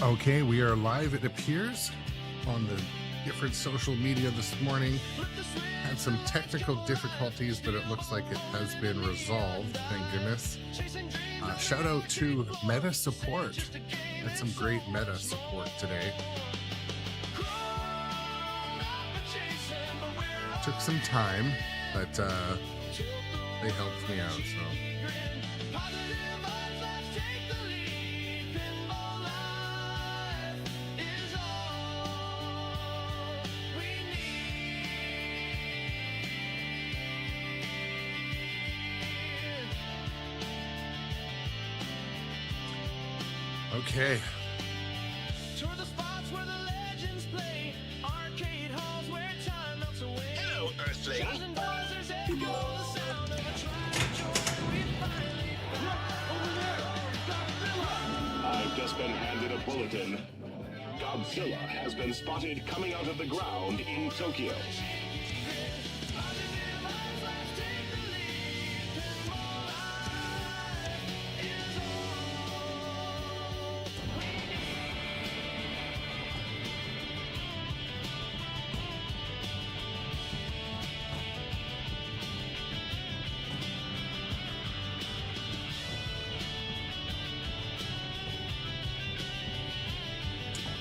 Okay, we are live, it appears, on the different social media this morning. Had some technical difficulties, but it looks like it has been resolved, thank goodness. Shout out to Meta Support. Had some great Meta support today. Took some time, but they helped me out, so. Okay. Tour the spots where the legends play, arcade halls where time melts away. Hello, Earthling. Thousand buzzers echo the sound of a tried joy. We finally I've just been handed a bulletin. Godzilla has been spotted coming out of the ground in Tokyo.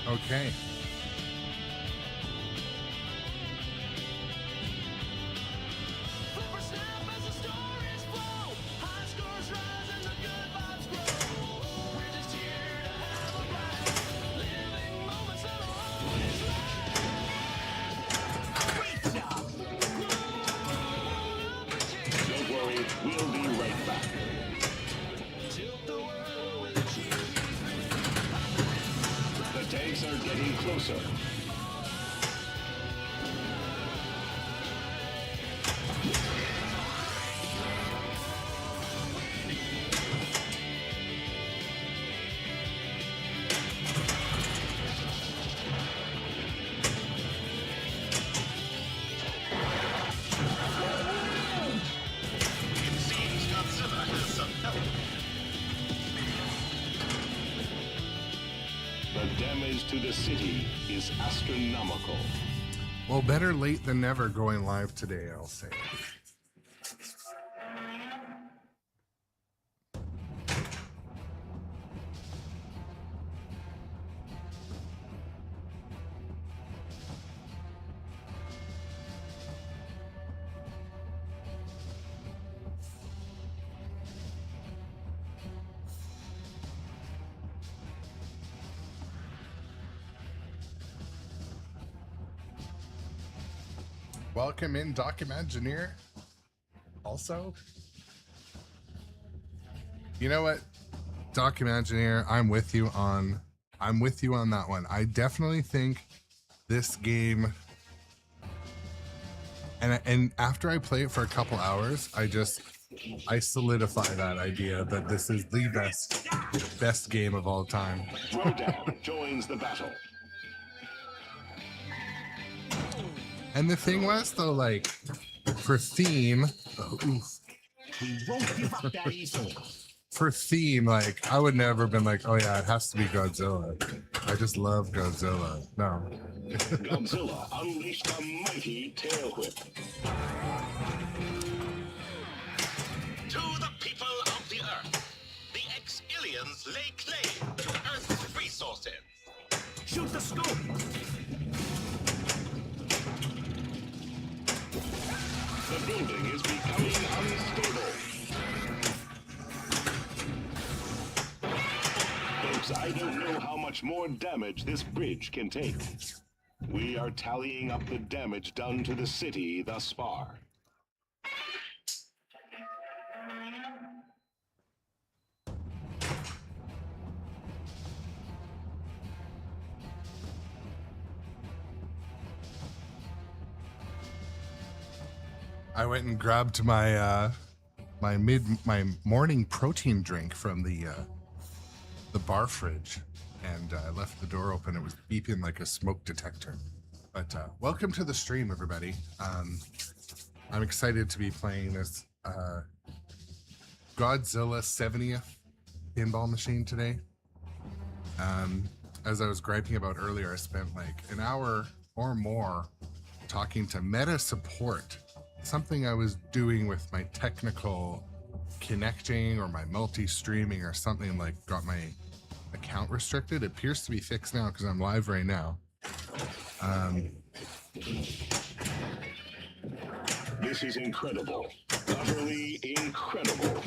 Okay. flipper snap as the stories flow. High scores rise and the good vibes grow. We're just here to have a blast, living moments that are always last. Don't worry, we'll be right back. Tilt the world with a cheese. The tanks are getting closer. It seems Godzilla has some help. The damage to the city is astronomical. Well, better late than never going live today, I'll say. Welcome in, Documengineer. Also, you know what, Documengineer, I'm with you on that one. I definitely think this game, and after I play it for a couple hours, I solidify that idea that this is the best game of all time. Rodan joins the battle. And the thing was, though, like, for theme, for theme, like, I would never been like, oh yeah, it has to be Godzilla. I just love Godzilla. No. Godzilla unleashed a mighty tail whip. To the people of the Earth, the ex-aliens lay claim to Earth's resources. Shoot the scope. The building is becoming unstable. Folks, I don't know how much more damage this bridge can take. We are tallying up the damage done to the city thus far. I went and grabbed my my morning protein drink from the bar fridge, and I left the door open. It was beeping like a smoke detector. But welcome to the stream, everybody. I'm excited to be playing this Godzilla 70th pinball machine today. as I was griping about earlier, I spent like an hour or more talking to meta support, something I was doing with my technical connecting or my multi-streaming or something, like got my account restricted. It appears to be fixed now because I'm live right now. This is incredible. Utterly incredible.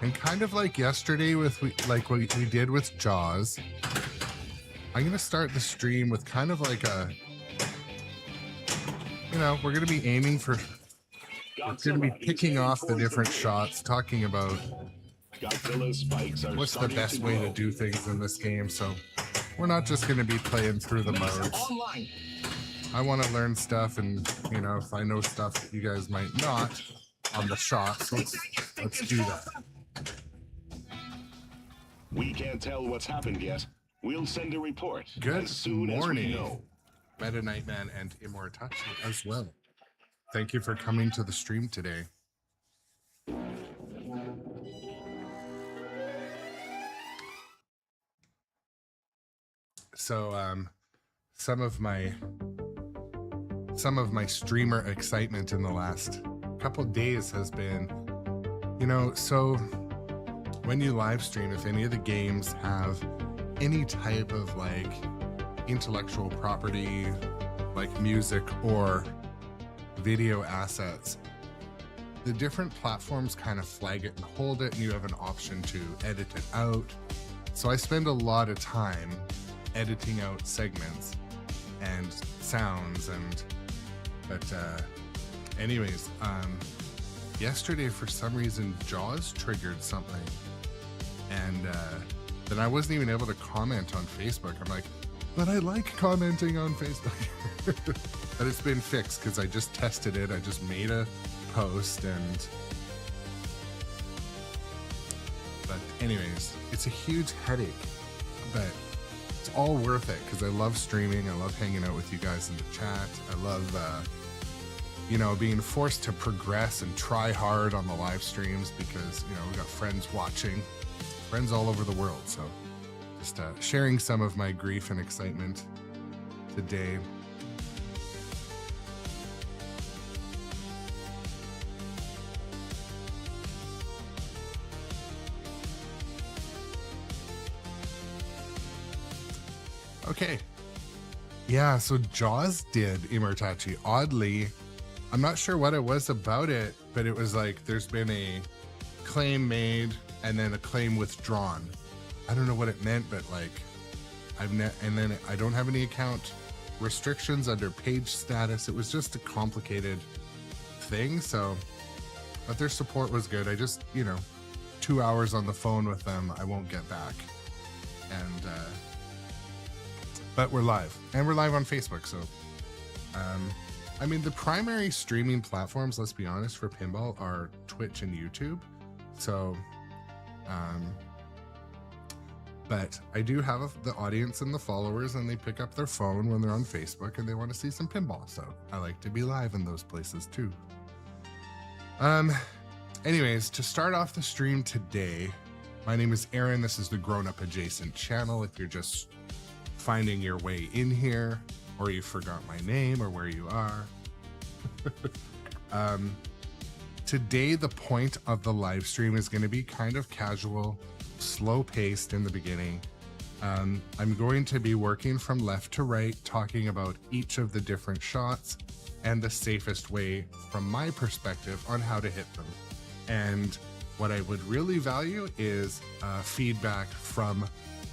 And kind of like yesterday with like what we did with Jaws, I'm gonna start the stream with kind of like a, you know, we're gonna be aiming for, we're gonna be picking off the different shots, talking about Godzilla spikes are what's the starting best to way grow. to do things in this game. So we're not just gonna be playing through the modes. Online. I want to learn stuff, and you know, if I know stuff that you guys might not on the shots, let's do that. We can't tell what's happened yet. We'll send a report Good as soon as we morning, know. Meta Nightman and Immortachi as well. Thank you for coming to the stream today. So, some of my streamer excitement in the last couple days has been, you know, so when you live stream, if any of the games have any type of like intellectual property, like music or video assets, the different platforms kind of flag it and hold it, and you have an option to edit it out. So I spend a lot of time editing out segments and sounds, and but anyways, yesterday for some reason Jaws triggered something, and then I wasn't even able to comment on Facebook. I'm like, but I like commenting on Facebook. But it's been fixed because I just tested it. I just made a post, and but anyways, it's a huge headache, but it's all worth it because I love streaming. I love hanging out with you guys in the chat. I love you know, being forced to progress and try hard on the live streams because, you know, we got friends watching, friends all over the world. So just sharing some of my grief and excitement today. Okay. Yeah, so Jaws did, Immortachi. Oddly, I'm not sure what it was about it, but it was like there's been a claim made and then a claim withdrawn. I don't know what it meant, but like and then I don't have any account restrictions under page status. It was just a complicated thing. So, but their support was good. I just, you know, 2 hours on the phone with them, I won't get back. And but we're live, and we're live on Facebook. So, I mean, the primary streaming platforms, let's be honest, for pinball are Twitch and YouTube. So, but I do have the audience and the followers, and they pick up their phone when they're on Facebook and they want to see some pinball. So I like to be live in those places too. Anyways, to start off the stream today, my name is Aaron. This is the Grown Up Adjacent channel. If you're just finding your way in here, or you forgot my name or where you are. Today, the point of the live stream is going to be kind of casual, slow paced in the beginning. I'm going to be working from left to right, talking about each of the different shots and the safest way from my perspective on how to hit them. And what I would really value is feedback from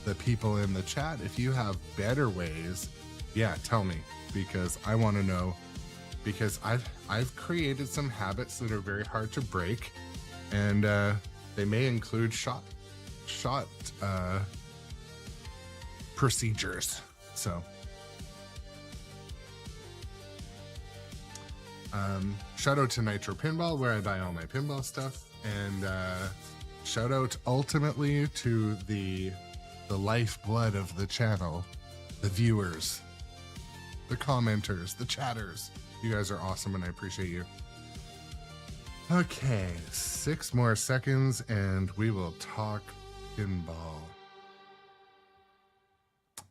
the people in the chat. If you have better ways, yeah, tell me, because I want to know, because I've created some habits that are very hard to break, and they may include shot procedures. So shout out to Nitro Pinball, where I buy all my pinball stuff, and shout out ultimately to the lifeblood of the channel, the viewers. the commenters, the chatters. You guys are awesome and I appreciate you. Okay, 6 more seconds and we will talk pinball.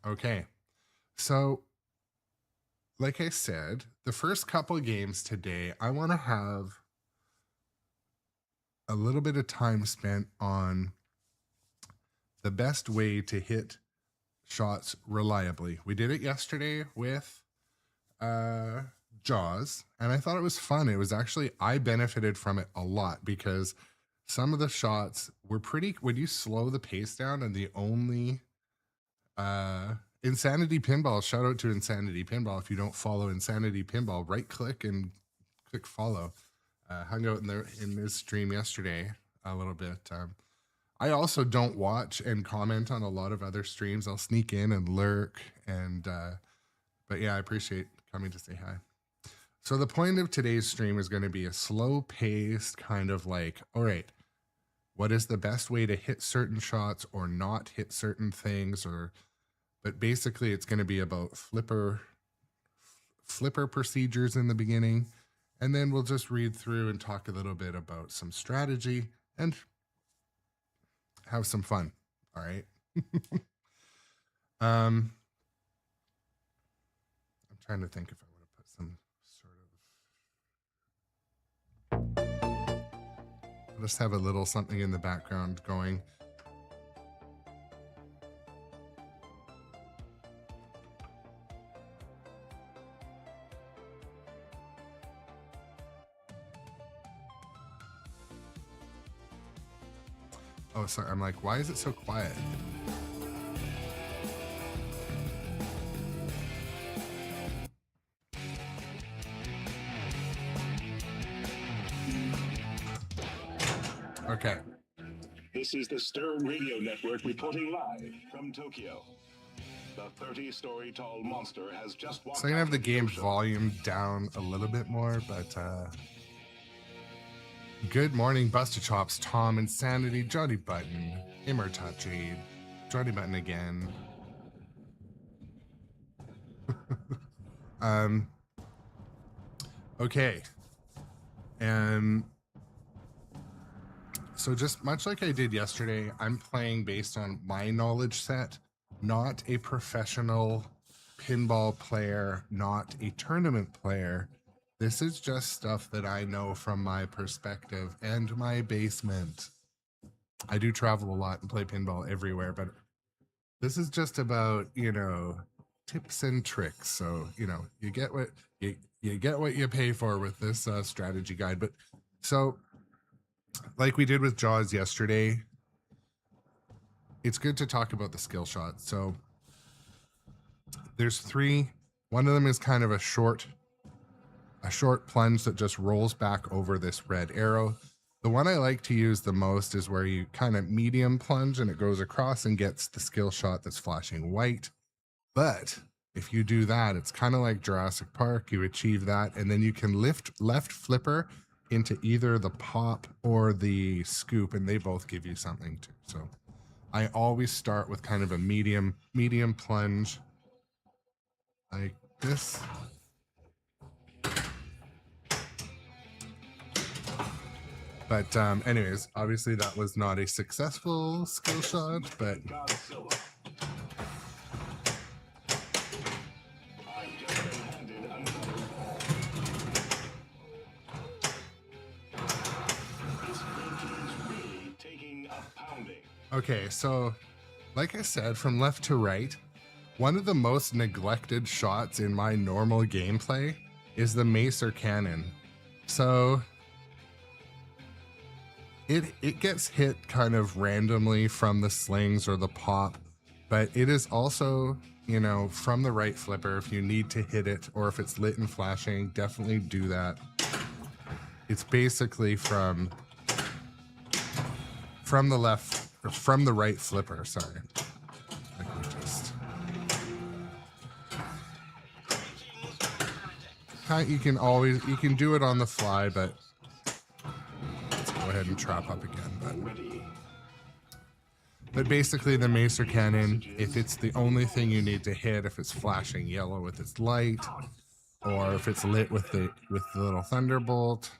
Okay, so like I said, the first couple games today, I want to have a little bit of time spent on the best way to hit shots reliably. We did it yesterday with Jaws, and I thought it was fun. It was actually, I benefited from it a lot because some of the shots were pretty, when you slow the pace down, and the only Insanity Pinball, shout out to Insanity Pinball. If you don't follow Insanity Pinball, right click and click follow. Hung out in this stream yesterday a little bit. I also don't watch and comment on a lot of other streams. I'll sneak in and lurk, and but yeah, I appreciate coming to say hi. So the point of today's stream is going to be a slow paced kind of like, all right, what is the best way to hit certain shots or not hit certain things, but basically it's going to be about flipper procedures in the beginning. And then we'll just read through and talk a little bit about some strategy and have some fun. All right. I'm trying to think if I want to put some sort of, I'll just have a little something in the background going. Oh, sorry. I'm like, why is it so quiet? Okay. This is the Stern Radio Network reporting live from Tokyo. The 30-story tall monster has just walked So I'm gonna have the out of game ocean. volume down a little bit more, but good morning, Buster Chops, Tom, Insanity, Johnny Button, Immortachi, Johnny Button again. Okay. So just much like I did yesterday, I'm playing based on my knowledge set, not a professional pinball player, not a tournament player. This is just stuff that I know from my perspective and my basement. I do travel a lot and play pinball everywhere, but this is just about, tips and tricks. So, you get what you get what you pay for with this strategy guide. But so like we did with Jaws yesterday, it's good to talk about the skill shot. So there's 3. One of them is kind of a short plunge that just rolls back over this red arrow. The one I like to use the most is where you kind of medium plunge and it goes across and gets the skill shot that's flashing white. But if you do that, it's kind of like Jurassic Park. You achieve that, and then you can lift left flipper into either the pop or the scoop, and they both give you something too. So I always start with kind of a medium plunge like this. But anyways, obviously that was not a successful skill shot, but Godzilla. I've just been handed another ball. This bridge is really taking a pounding. okay, so like I said, from left to right, one of the most neglected shots in my normal gameplay is the mace or cannon. So it gets hit kind of randomly from the slings or the pop, but it is also, from the right flipper. If you need to hit it or if it's lit and flashing, definitely do that. It's basically from the left, or from the right flipper, sorry. Like we just... You can do it on the fly, but let's go ahead and trap up again. But But basically the macer cannon, if it's the only thing you need to hit, if it's flashing yellow with its light, or if it's lit with the little thunderbolt,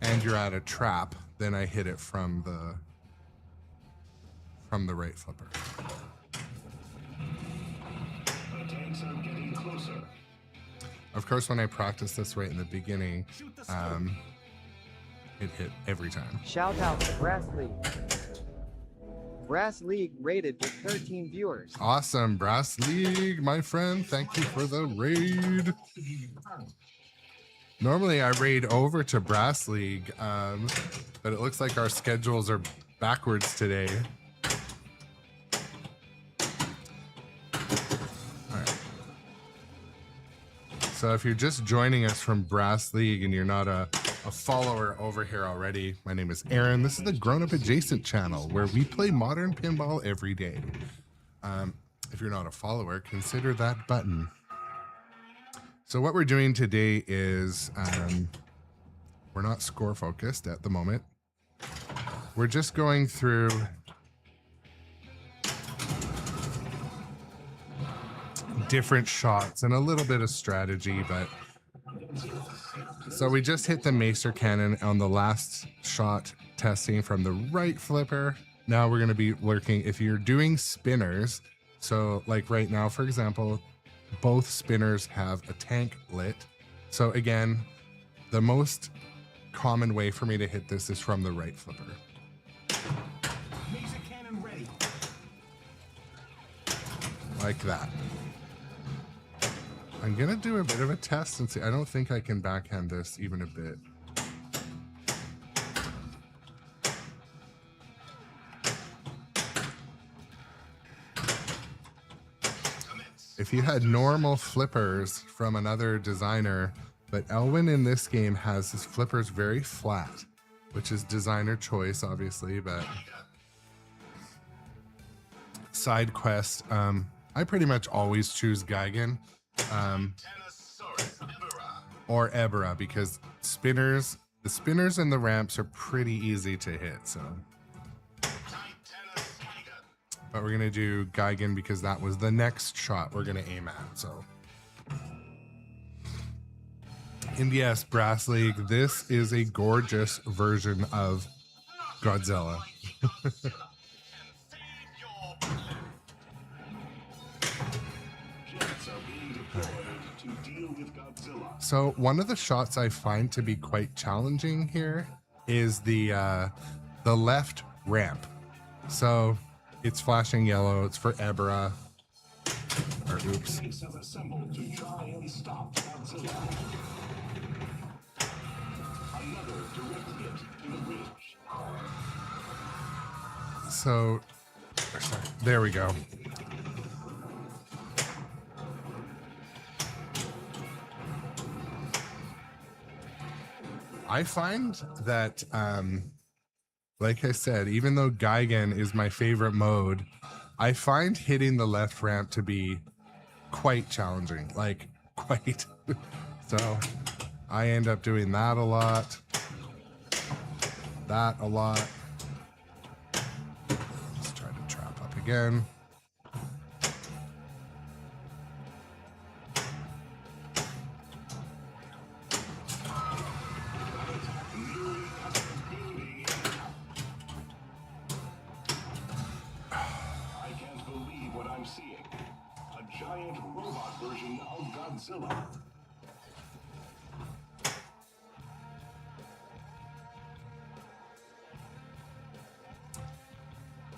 and you're at a trap, then I hit it from the right flipper. Tanks are getting closer. Of course, when I practiced this right in the beginning, it hit every time. Shout out to Brass League. Brass League rated with 13 viewers. Awesome, Brass League, my friend. Thank you for the raid. Normally, I raid over to Brass League, but it looks like our schedules are backwards today. All right. So if you're just joining us from Brass League and you're not a follower over here already, my name is Aaron. This is the Grown Up Adjacent channel where we play modern pinball every day. If you're not a follower, consider that button. So what we're doing today is we're not score focused at the moment. We're just going through different shots and a little bit of strategy, but so we just hit the macer cannon on the last shot testing from the right flipper. Now we're going to be working if you're doing spinners. So like right now, for example, both spinners have a tank lit. So again, the most common way for me to hit this is from the right flipper. Laser cannon ready. Like that. I'm gonna do a bit of a test and see. I don't think I can backhand this even a bit. If you had normal flippers from another designer, but Elwin in this game has his flippers very flat, which is designer choice, obviously, but side quest, I pretty much always choose Geigen or Ebera because the spinners and the ramps are pretty easy to hit, so. But we're gonna do Geigen because that was the next shot we're gonna aim at, so. And yes, Brass League, this is a gorgeous version of Godzilla. Jets are being deployed to deal with Godzilla. So one of the shots I find to be quite challenging here is the left ramp. So it's flashing yellow. It's for Ebera. Or oops. Tanks have assembled to try and stop Godzilla. Another direct hit to the bridge. So sorry, there we go. I find that, like I said, even though Geigen is my favorite mode, I find hitting the left ramp to be quite challenging, like quite. So I end up doing that a lot, that a lot. Let's try to trap up again. I can't believe what I'm seeing. A giant robot version of Godzilla.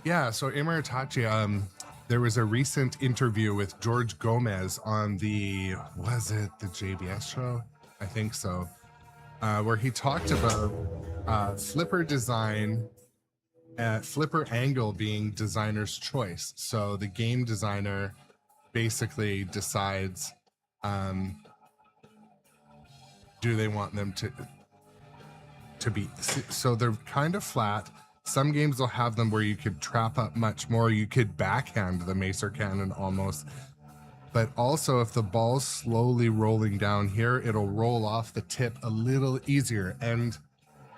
Yeah, so Emiratachi, there was a recent interview with George Gomez on the JBS show? I think so. Where he talked about flipper design, flipper angle being designer's choice. So the game designer basically decides, do they want them to be, so they're kind of flat. Some games will have them where you could trap up much more. You could backhand the macer cannon almost. But also if the ball's slowly rolling down here, it'll roll off the tip a little easier. And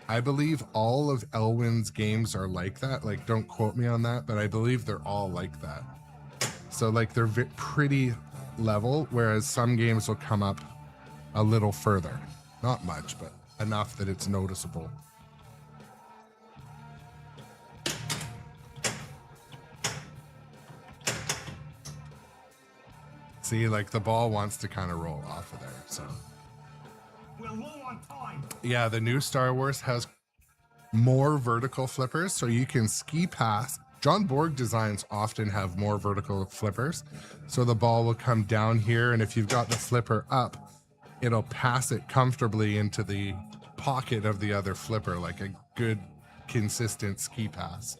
I believe all of Elwyn's games are like that. Like, don't quote me on that, but I believe they're all like that. So like they're pretty level, whereas some games will come up a little further. Not much, but enough that it's noticeable. See, like the ball wants to kind of roll off of there, so. We're low on time. Yeah, the new Star Wars has more vertical flippers, so you can ski past. John Borg designs often have more vertical flippers, so the ball will come down here, and if you've got the flipper up, it'll pass it comfortably into the pocket of the other flipper, like a good, consistent ski pass.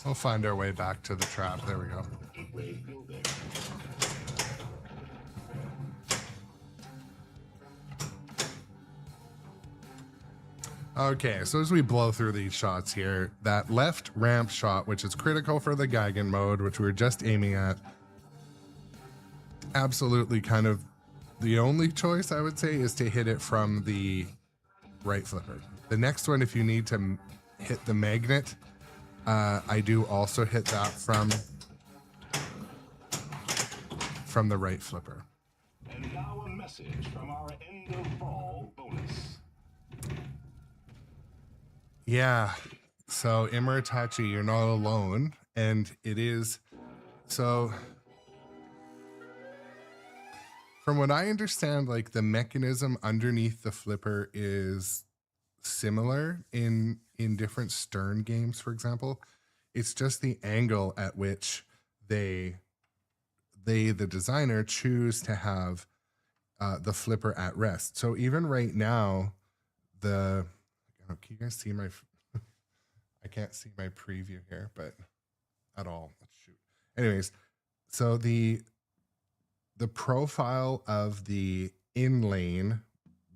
We'll find our way back to the trap. There we go. Okay, so as we blow through these shots here, that left ramp shot, which is critical for the Geigen mode, which we were just aiming at, absolutely kind of the only choice I would say is to hit it from the right flipper. The next one, if you need to hit the magnet, I do also hit that from the right flipper. And now a message from our end of ball bonus. Yeah, so Imaritachi, you're not alone, and it is, so from what I understand, like the mechanism underneath the flipper is similar in different Stern games, for example. It's just the angle at which the designer, choose to have the flipper at rest. So even right now, can you guys see my, I can't see my preview here, but at all. Let's shoot. Anyways, so the profile of the in-lane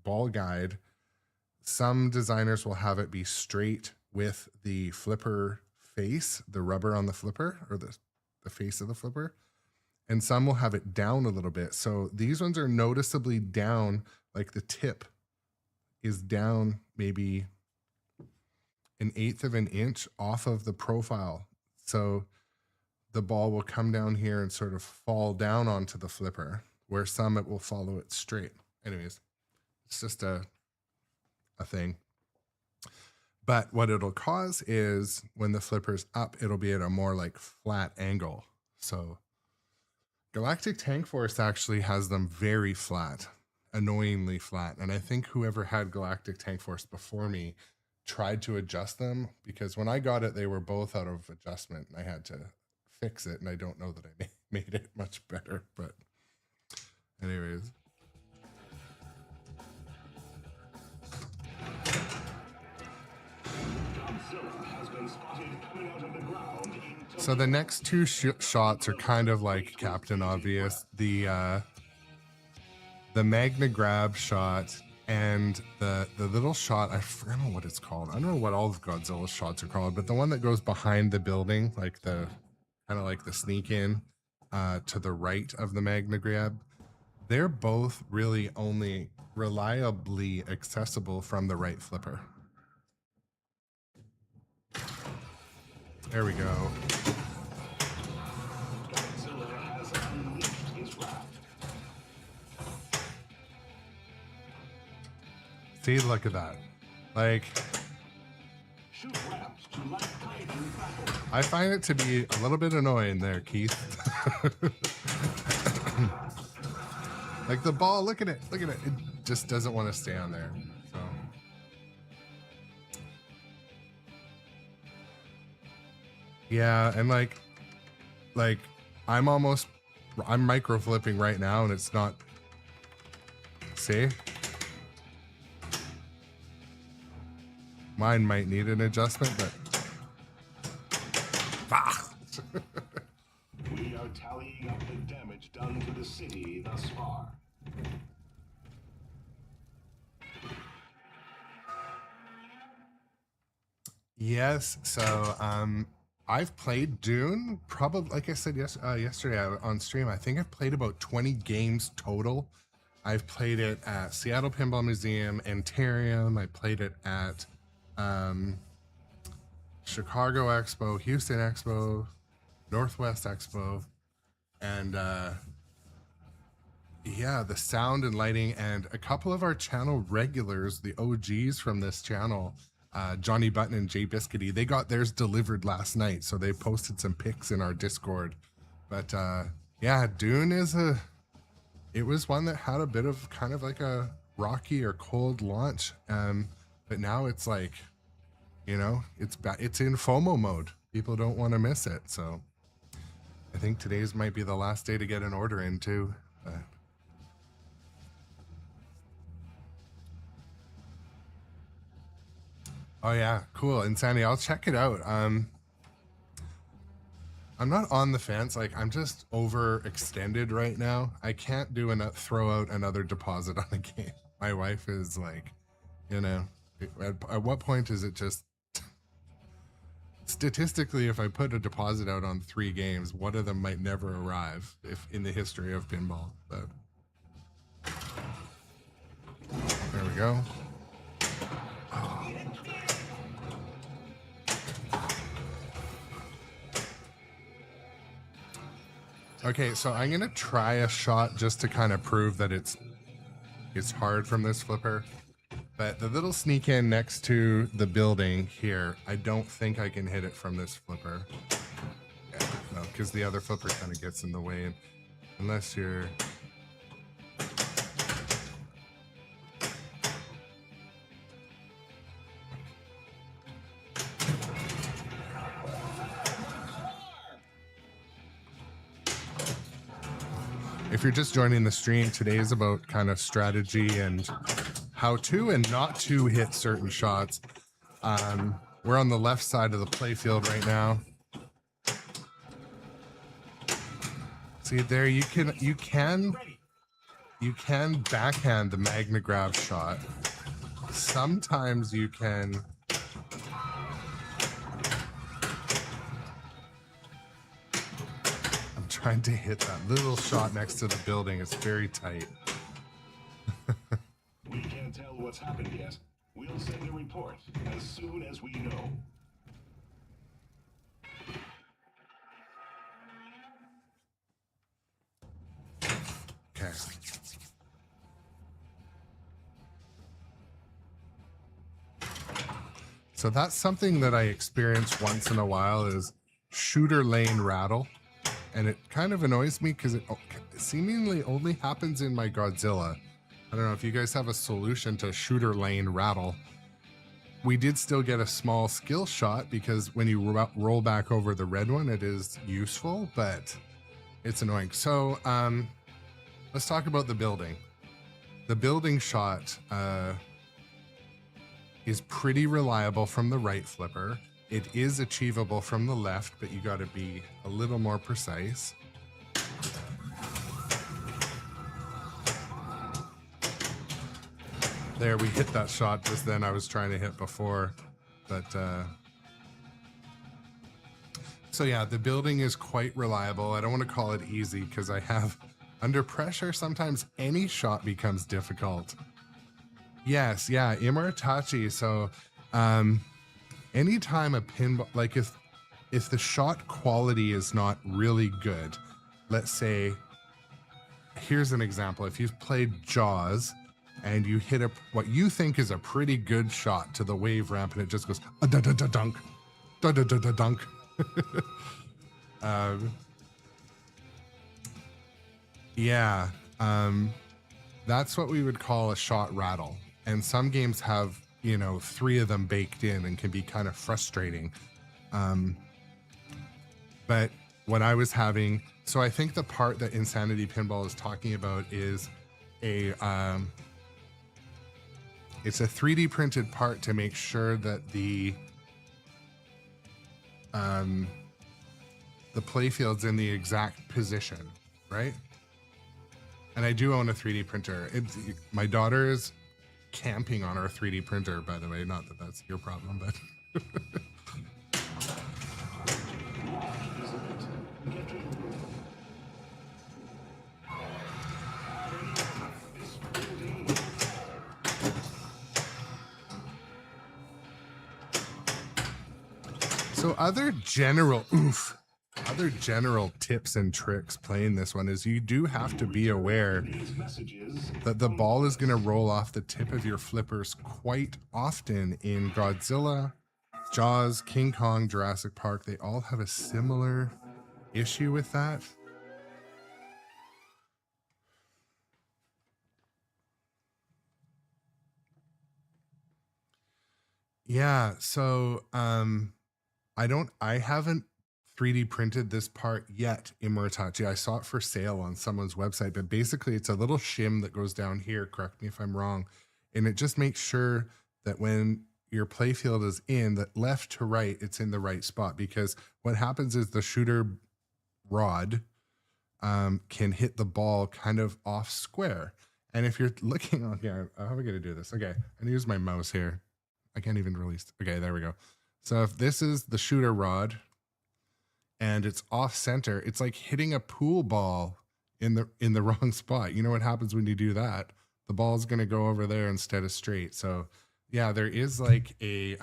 ball guide, some designers will have it be straight with the flipper face, the rubber on the flipper, or the face of the flipper, and some will have it down a little bit. So these ones are noticeably down, like the tip is down maybe 1/8 of an inch off of the profile. So the ball will come down here and sort of fall down onto the flipper, where some it will follow it straight. Anyways, it's just a thing. But what it'll cause is when the flipper's up, it'll be at a more like flat angle. So Galactic Tank Force actually has them very flat, annoyingly flat. And I think whoever had Galactic Tank Force before me tried to adjust them, because when I got it, they were both out of adjustment and I had to fix it. And I don't know that I made it much better, but anyways. Godzilla has been spotted coming out of the ground into So the next two shots are kind of like Captain Obvious. The Magna Grab shot and the little shot, I don't know what it's called. I don't know what all of Godzilla's shots are called, but the one that goes behind the building, like the kind of like the sneak in to the right of the Magna Grab, they're both really only reliably accessible from the right flipper. There we go. Godzilla has unleashed his wrath. See, look at that. Like, Shoot ramps to light kaiju battle. I find it to be a little bit annoying there, Keith. Like the ball, look at it. Look at it. It just doesn't want to stay on there. So. Yeah, and like I'm micro flipping right now and it's not, see? Mine might need an adjustment, but We are tallying up the damage done to the city thus far. Yes. So I've played Dune probably, like I said yesterday on stream. I think I've played about 20 games total. I've played it at Seattle Pinball Museum, Antarium. I played it at Chicago Expo, Houston Expo, Northwest Expo, and yeah, the sound and lighting, and a couple of our channel regulars, the OGs from this channel, Johnny Button and Jay Biscuity, they got theirs delivered last night, so they posted some pics in our Discord. But yeah, Dune it was one that had a bit of kind of like a rocky or cold launch, but now it's like, you know, it's in FOMO mode. People don't want to miss it, so I think today's might be the last day to get an order in too. Oh yeah, cool. Insanity. I'll check it out. I'm not on the fence. Like, I'm just overextended right now. I can't throw out another deposit on a game. My wife is like, you know, at what point is it just statistically, if I put a deposit out on 3 games, one of them might never arrive if in the history of pinball. But there we go. Okay, so I'm gonna try a shot just to kind of prove that it's hard from this flipper. But the little sneak in next to the building here, I don't think I can hit it from this flipper. Yeah, no, because the other flipper kind of gets in the way, unless you're. If you're just joining the stream, today is about kind of strategy and how to and not to hit certain shots. We're on the left side of the playfield right now. See there, you can backhand the Magnagrav shot. Sometimes you can. Trying to hit that little shot next to the building. It's very tight. We can't tell what's happened yet. We'll send a report as soon as we know. Okay. So that's something that I experience once in a while is shooter lane rattle. And it kind of annoys me because it seemingly only happens in my Godzilla. I don't know if you guys have a solution to shooter lane rattle. We did still get a small skill shot because when you roll back over the red one, it is useful, but it's annoying. So let's talk about the building. The building shot is pretty reliable from the right flipper. It is achievable from the left, but you got to be a little more precise. There, we hit that shot just then I was trying to hit before, but so yeah, the building is quite reliable. I don't want to call it easy because I have under pressure, sometimes any shot becomes difficult. Yes, yeah, Imaritachi. So anytime a pinball, like if the shot quality is not really good, let's say, here's an example. If you've played Jaws and you hit what you think is a pretty good shot to the wave ramp and it just goes da-da-da-da-dunk, da-da-da-da-dunk. Yeah, that's what we would call a shot rattle. And some games have, you know, 3 of them baked in and can be kind of frustrating. But what I was having, so I think the part that Insanity Pinball is talking about is it's a 3D printed part to make sure that the playfield's in the exact position, right? And I do own a 3D printer. My daughter is camping on our 3D printer, by the way. Not that that's your problem, but other general tips and tricks playing this one is you do have to be aware that the ball is going to roll off the tip of your flippers quite often in Godzilla, Jaws, King Kong, Jurassic Park. They all have a similar issue with that. Yeah, so I haven't 3D printed this part yet in Muritachi. I saw it for sale on someone's website, but basically it's a little shim that goes down here, correct me if I'm wrong, and it just makes sure that when your playfield is in, that left to right, it's in the right spot, because what happens is the shooter rod can hit the ball kind of off square. And if you're looking, okay, how am I going to do this? Okay, I'm going to use my mouse here. I can't even release. Okay, there we go. So if this is the shooter rod and it's off center, it's like hitting a pool ball in the wrong spot. You know what happens when you do that? The ball's going to go over there instead of straight. So yeah, there is like a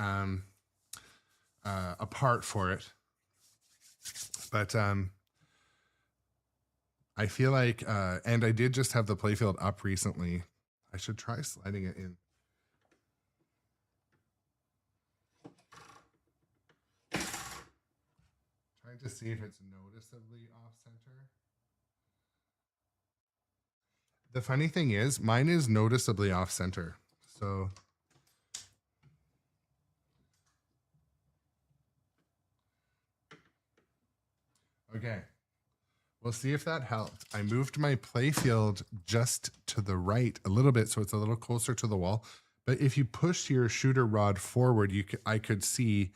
part for it. But I feel like and I did just have the playfield up recently. I should try sliding it in. To see if it's noticeably off center. The funny thing is, mine is noticeably off center. So okay, we'll see if that helped. I moved my playfield just to the right a little bit, so it's a little closer to the wall. But if you push your shooter rod forward, I could see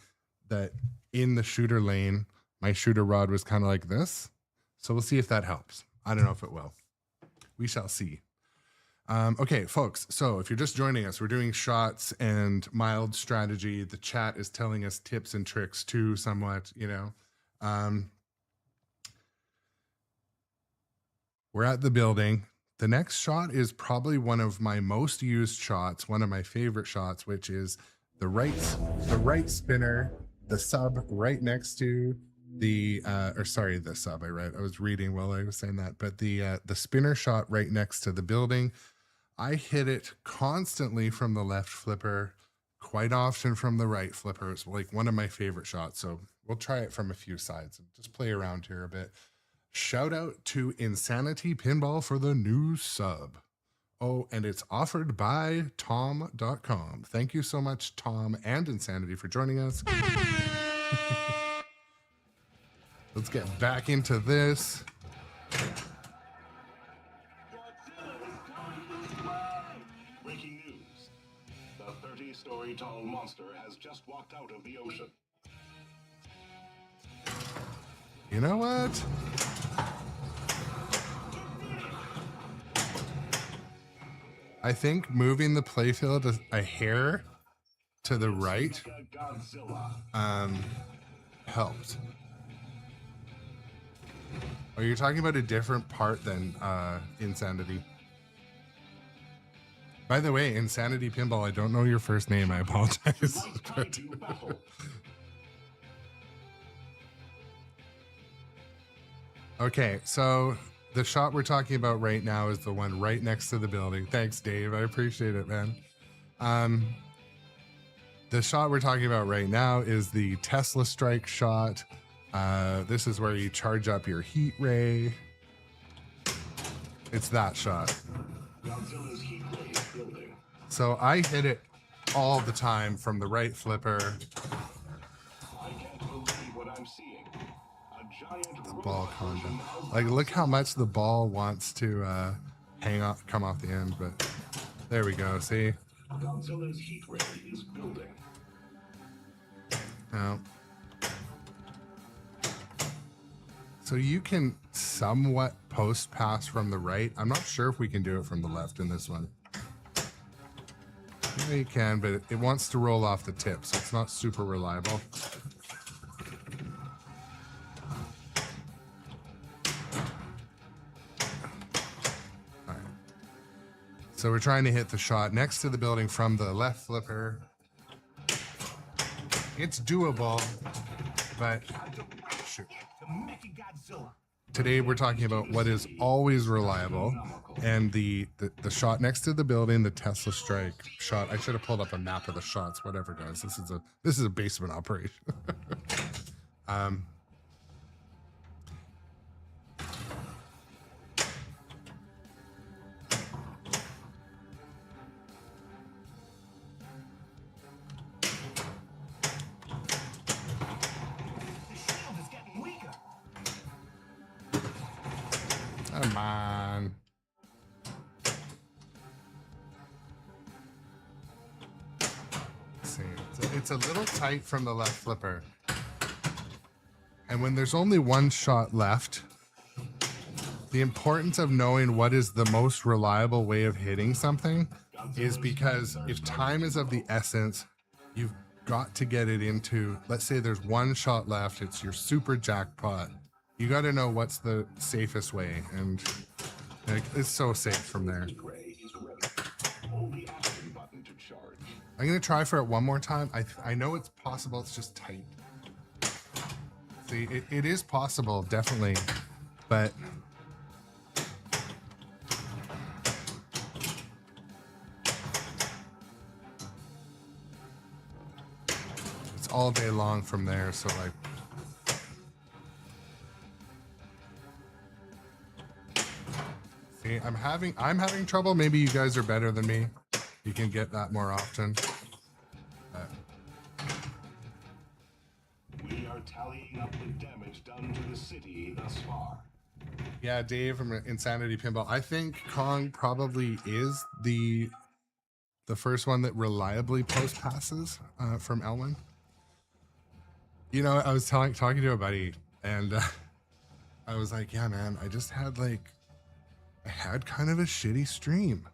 that in the shooter lane, my shooter rod was kind of like this. So we'll see if that helps. I don't know if it will. We shall see. Okay, folks. So if you're just joining us, we're doing shots and mild strategy. The chat is telling us tips and tricks too, somewhat, you know. We're at the building. The next shot is probably one of my most used shots, one of my favorite shots, which is the right spinner, the sub right next to the the sub. I was reading while I was saying that, but the spinner shot right next to the building. I hit it constantly from the left flipper, quite often from the right flipper. It's like one of my favorite shots. So we'll try it from a few sides and just play around here a bit. Shout out to Insanity Pinball for the new sub. Oh, and it's offered by Tom.com. Thank you so much, Tom and Insanity, for joining us. Let's get back into this. Breaking news. The 30-story tall monster has just walked out of the ocean. You know what? I think moving the playfield a hair to the right helped. Oh, you're talking about a different part than Insanity. By the way, Insanity Pinball, I don't know your first name. I apologize. But okay, so the shot we're talking about right now is the one right next to the building. Thanks, Dave. I appreciate it, man. The shot we're talking about right now is the Tesla strike shot. This is where you charge up your heat ray. It's that shot. Godzilla's heat ray is building. So I hit it all the time from the right flipper. I can't believe what I'm seeing. A giant The ball combo. Like, look how much the ball wants to come off the end, but there we go. See? Godzilla's heat ray is building. Oh. So you can somewhat post pass from the right. I'm not sure if we can do it from the left in this one. Yeah, you can, but it wants to roll off the tip, so it's not super reliable. All right. So we're trying to hit the shot next to the building from the left flipper. It's doable. But shoot. Today we're talking about what is always reliable, and the shot next to the building, the Tesla strike shot. I should have pulled up a map of the shots. Whatever, guys. This is a basement operation. Come on. Let's see. It's a little tight from the left flipper. And when there's only one shot left, the importance of knowing what is the most reliable way of hitting something is because if time is of the essence, you've got to get it into, let's say there's one shot left, it's your super jackpot. You got to know what's the safest way, and like, it's so safe from there. I'm gonna try for it one more time. I know it's possible. It's just tight. See, it is possible, definitely, but it's all day long from there. So like. I'm having trouble. Maybe you guys are better than me. You can get that more often. We are tallying up the damage done to the city thus far. Yeah, Dave from Insanity Pinball. I think Kong probably is the first one that reliably post passes from Elwyn. You know, I was talking to a buddy, and I was like, yeah, man, I just had I had kind of a shitty stream.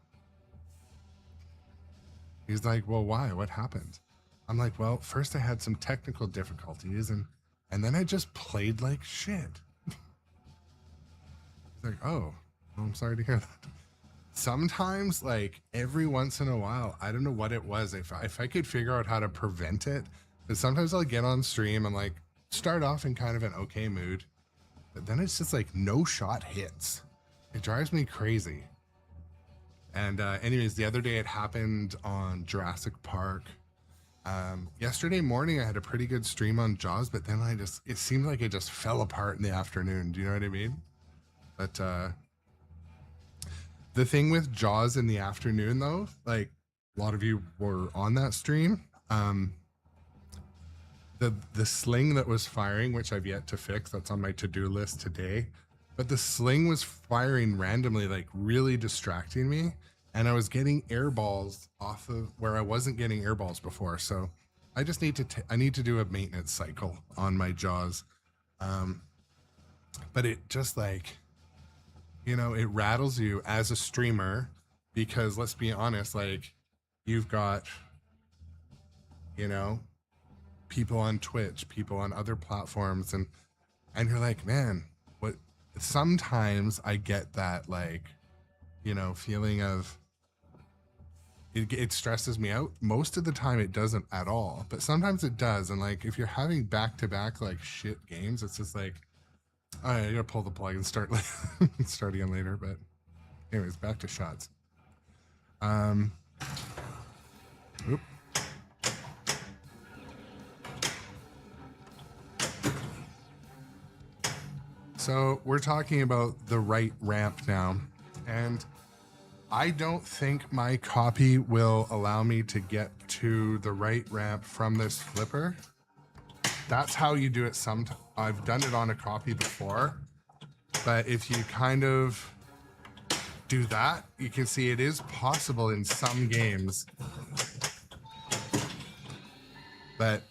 He's like, well, why? What happened? I'm like, well, first I had some technical difficulties, and then I just played like shit. He's like, oh, well, I'm sorry to hear that. Sometimes, like every once in a while, I don't know what it was. If I could figure out how to prevent it, but sometimes I'll get on stream and like start off in kind of an okay mood, but then it's just like no shot hits. It drives me crazy. And anyways, the other day it happened on Jurassic Park. Yesterday morning I had a pretty good stream on Jaws, but then it seemed like it just fell apart in the afternoon. Do you know what I mean? But the thing with Jaws in the afternoon though, like a lot of you were on that stream, the sling that was firing, which I've yet to fix, that's on my to-do list today. But the sling was firing randomly, like really distracting me. And I was getting air balls off of where I wasn't getting air balls before. So I just need to do a maintenance cycle on my Jaws. But it just like, you know, it rattles you as a streamer because let's be honest, like you've got, you know, people on Twitch, people on other platforms, and you're like, man, what? Sometimes I get that, like, you know, feeling of it stresses me out. Most of the time it doesn't at all, but sometimes it does. And like, if you're having back-to-back like shit games, it's just like, all right, I gotta pull the plug and start again later. But anyways, back to shots. Oop. So we're talking about the right ramp now, and I don't think my copy will allow me to get to the right ramp from this flipper. That's how you do it sometimes. I've done it on a copy before, but if you kind of do that, you can see it is possible in some games, but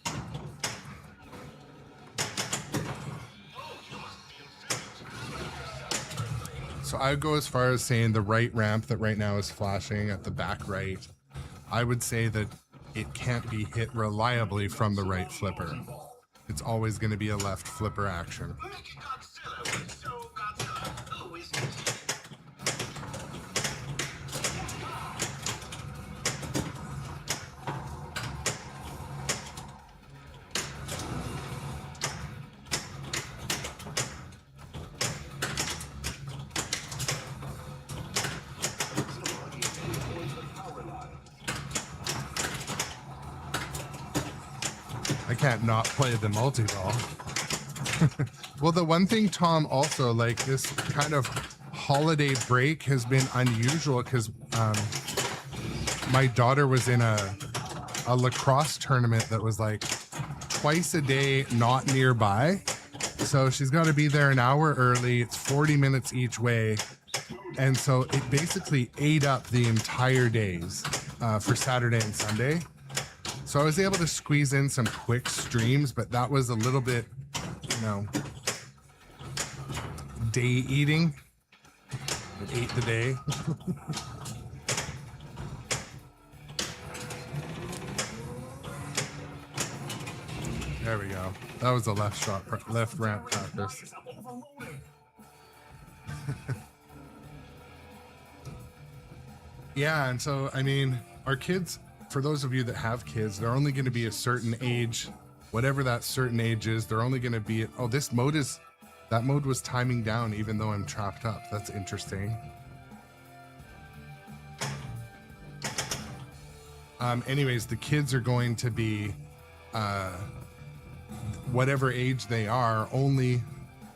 so I would go as far as saying the right ramp that right now is flashing at the back right, I would say that it can't be hit reliably from the right flipper. It's always going to be a left flipper action. Godzilla would show Godzilla who is it. can't not play the multi-ball. Well, the one thing, Tom, also, like, this kind of holiday break has been unusual because my daughter was in a lacrosse tournament that was like twice a day, not nearby. So she's got to be there an hour early. It's 40 minutes each way. And so it basically ate up the entire days for Saturday and Sunday. So I was able to squeeze in some quick streams, but that was a little bit, you know, day eating. It ate the day. There we go. That was a left ramp practice. Yeah, and so, I mean, our kids, for those of you that have kids, they're only going to be a certain age, whatever that certain age is, they're only going to be, oh, this mode is, that mode was timing down even though I'm trapped up. That's interesting. Anyways, the kids are going to be, whatever age they are, only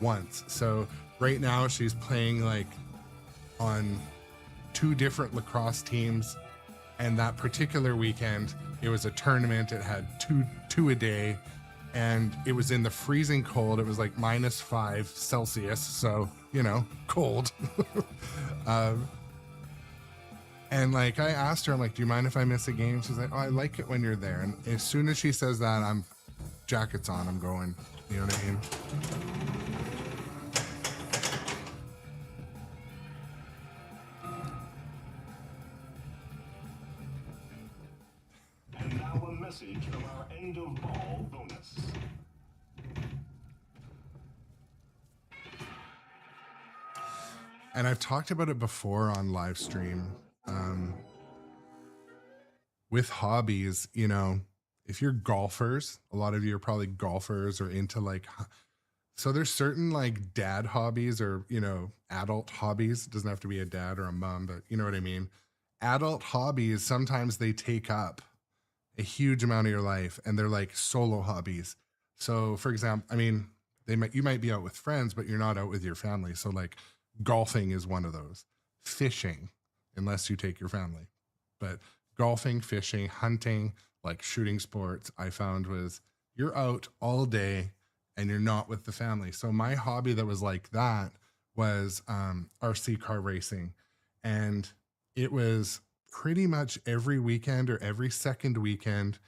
once. So right now she's playing like on 2 different lacrosse teams, and that particular weekend it was a tournament. It had two a day, and it was in the freezing cold. It was like -5 Celsius, so you know, cold. And like I asked her, I'm like, do you mind if I miss a game? She's like, oh, I like it when you're there. And as soon as she says that, I'm jackets on, I'm going, you know what I mean? And now a message from our end of ball bonus. And I've talked about it before on live stream. With hobbies, you know, if you're golfers, a lot of you are probably golfers or into like, so there's certain like dad hobbies or, you know, adult hobbies. It doesn't have to be a dad or a mom, but you know what I mean? Adult hobbies, sometimes they take up a huge amount of your life and they're like solo hobbies. So for example, I mean, you might be out with friends, but you're not out with your family. So like golfing is one of those. Fishing, unless you take your family. But golfing, fishing, hunting, like shooting sports, I found was you're out all day and you're not with the family. So my hobby that was like that was RC car racing. And it was pretty much every weekend or every second weekend,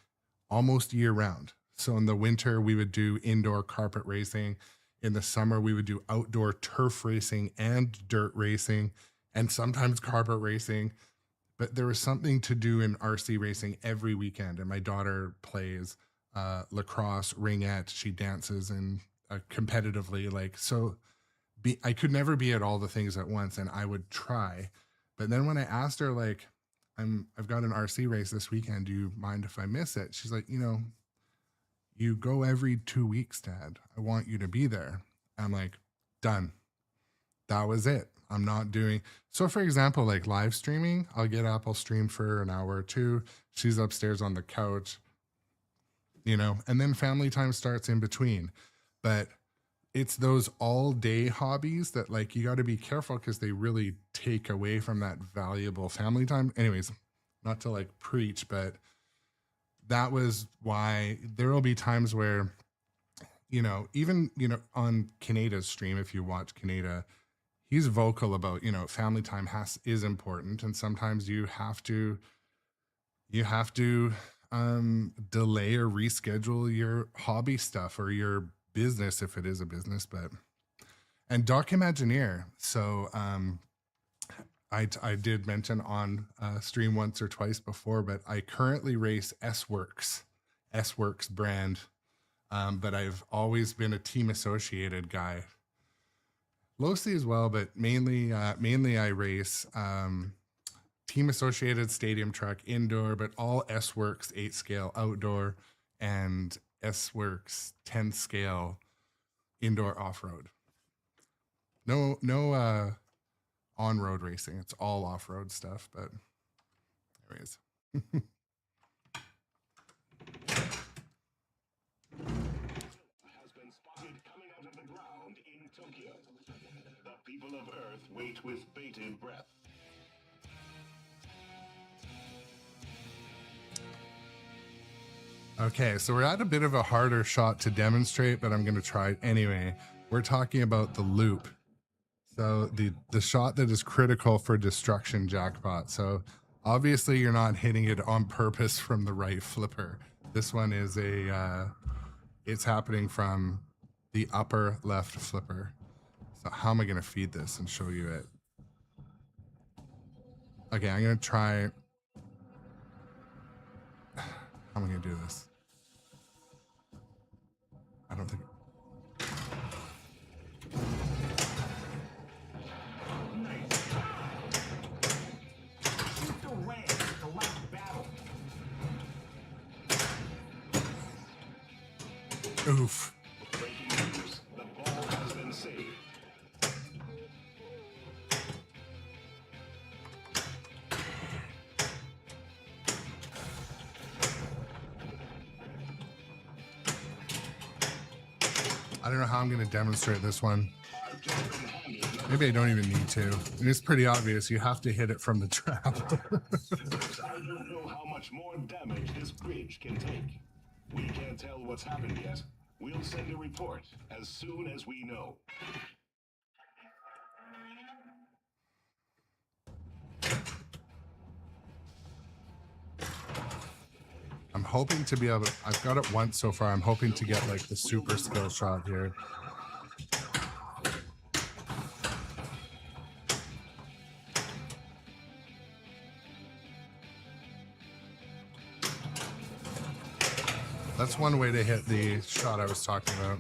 almost year round. So in the winter, we would do indoor carpet racing. In the summer, we would do outdoor turf racing and dirt racing, and sometimes carpet racing. But there was something to do in RC racing every weekend. And my daughter plays lacrosse, ringette. She dances and competitively. Like, so I could never be at all the things at once, and I would try. But then when I asked her, like, I've got an RC race this weekend, do you mind if I miss it? She's like, you know, you go every 2 weeks, Dad. I want you to be there. I'm like, done. That was it. I'm not doing. So for example, like live streaming, I'll get up, I'll stream for an hour or two. She's upstairs on the couch, you know, and then family time starts in between. But it's those all day hobbies that like, you got to be careful because they really take away from that valuable family time. Anyways, not to like preach, but that was why there will be times where, you know, even, you know, on Kaneda's stream, if you watch Kaneda, he's vocal about, you know, family time is important. And sometimes you have to delay or reschedule your hobby stuff or your business, if it is a business. But, and Doc Imagineer. So, I did mention on stream once or twice before, but I currently race S-Works brand. But I've always been a team associated guy. Mostly as well, but mainly I race team associated stadium truck indoor, but all S-Works 8 scale outdoor and S-Works 10 scale indoor off-road. No on-road racing. It's all off-road stuff, but anyways. Tokyo. The people of Earth wait with bated breath. Okay, so we're at a bit of a harder shot to demonstrate, but I'm going to try it anyway. We're talking about the loop. So the shot that is critical for destruction jackpot. So obviously you're not hitting it on purpose from the right flipper. This one is it's happening from the upper left flipper. So how am I going to feed this and show you it? Okay, I'm going to try. How am I going to do this? I don't think. Oof. Breaking news. The ball has been saved. I don't know how I'm going to demonstrate this one. Maybe I don't even need to. It's pretty obvious. You have to hit it from the trap. I don't know how much more damage this bridge can take. We can't tell what's happened yet. We'll send a report as soon as we know. I'm hoping to be able to, I've got it once so far. I'm hoping to get like the super skill shot here. That's one way to hit the shot I was talking about.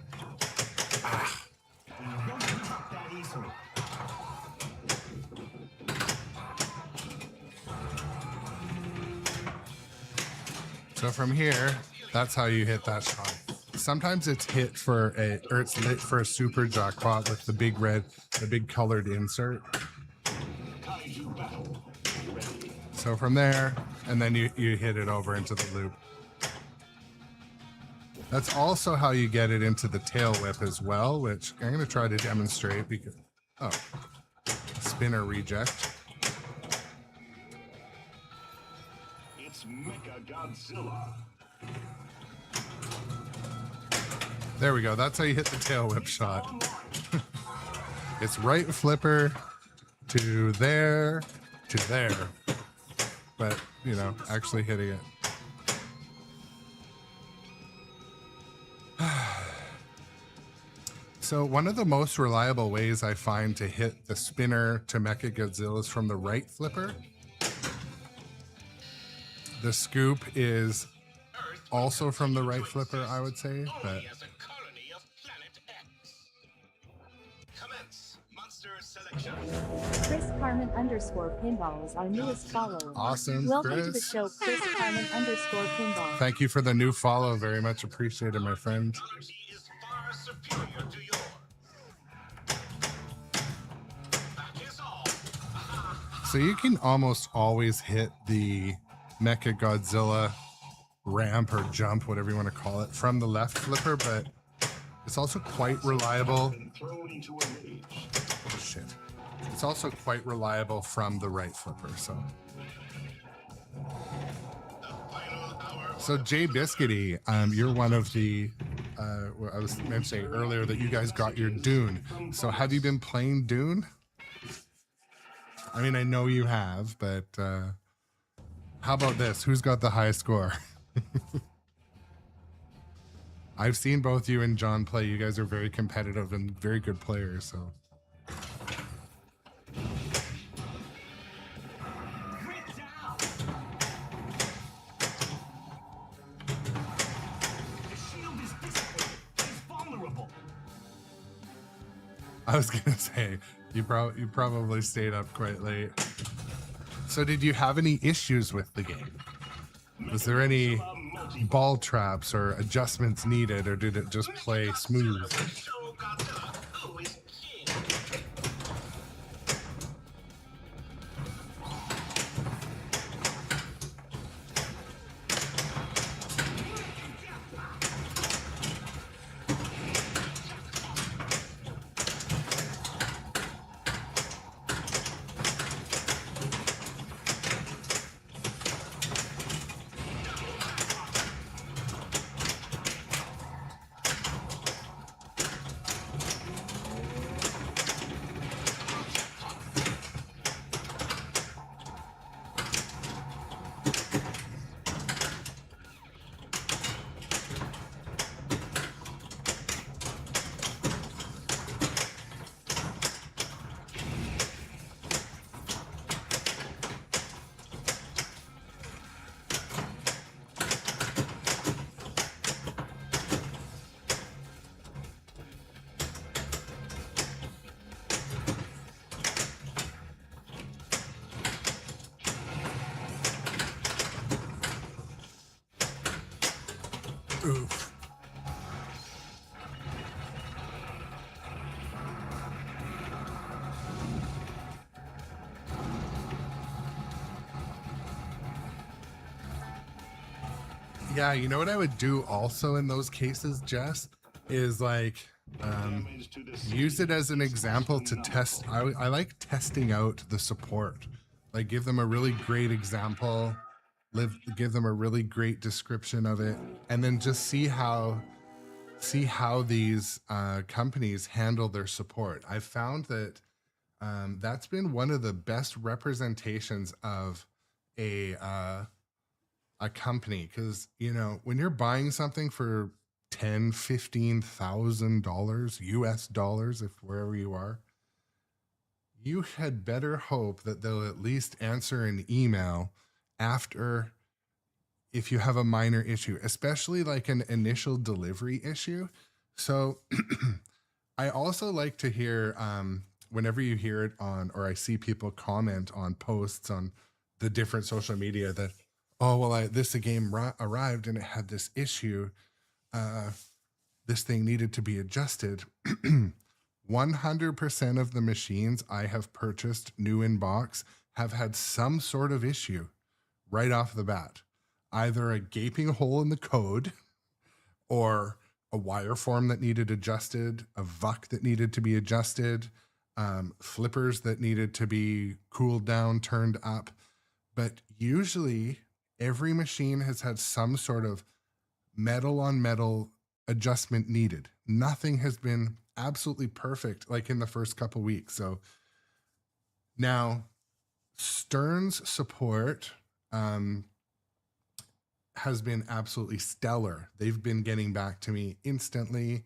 So from here, that's how you hit that shot. Sometimes it's hit for a, or it's lit for a super jackpot with the big red, the big colored insert. So from there, and then you hit it over into the loop. That's also how you get it into the tail whip as well, which I'm going to try to demonstrate because, oh, spinner reject. It's Mecha Godzilla. There we go. That's how you hit the tail whip shot. It's right flipper to there, but you know, actually hitting it. So one of the most reliable ways I find to hit the spinner to Mecha Godzilla is from the right flipper. The scoop is also from the right flipper, I would say, but Only as a colony of Planet X. Commence monster selection. Chris Carmen _ Pinball is our newest follower. awesome, Welcome to the Chris. show, Chris Carmen _ Pinball. Thank you for the new follow. Very much appreciated, my friend. Technology is far superior to yours. That is all. So you can almost always hit the Mecha Godzilla ramp or jump, whatever you want to call it, from the left flipper, but it's also quite reliable. Been thrown into a rage. Oh, shit. It's also quite reliable from the right flipper. So Jay Biscuity, you're one of the, I was mentioning earlier that you guys got your Dune. So have you been playing Dune? I mean, I know you have, but how about this? Who's got the high score? I've seen both you and John play. You guys are very competitive and very good players, so. I was gonna say, you probably stayed up quite late. So did you have any issues with the game? Was there any ball traps or adjustments needed, or did it just play smooth? Show Godzilla who is king. Yeah, you know what I would do also in those cases, Jess, is like Damage to the use it city as an is example to test. I like testing out the support. Like give them a really great example, give them a really great description of it, and then just see how these companies handle their support. I've found that that's been one of the best representations of a company, because you know when you're buying something for 10, 15,000 dollars US dollars, if wherever you are, you had better hope that they'll at least answer an email after, if you have a minor issue, especially like an initial delivery issue. So I also like to hear whenever you hear it on, or I see people comment on posts on the different social media that, oh, well, this game arrived and it had this issue. This thing needed to be adjusted. 100% of the machines I have purchased new in box have had some sort of issue right off the bat. Either a gaping hole in the code, or a wire form that needed adjusted, a VUC that needed to be adjusted, flippers that needed to be cooled down, turned up. But usually every machine has had some sort of metal on metal adjustment needed. Nothing has been absolutely perfect like in the first couple weeks. So now Stern's support has been absolutely stellar. They've been getting back to me instantly,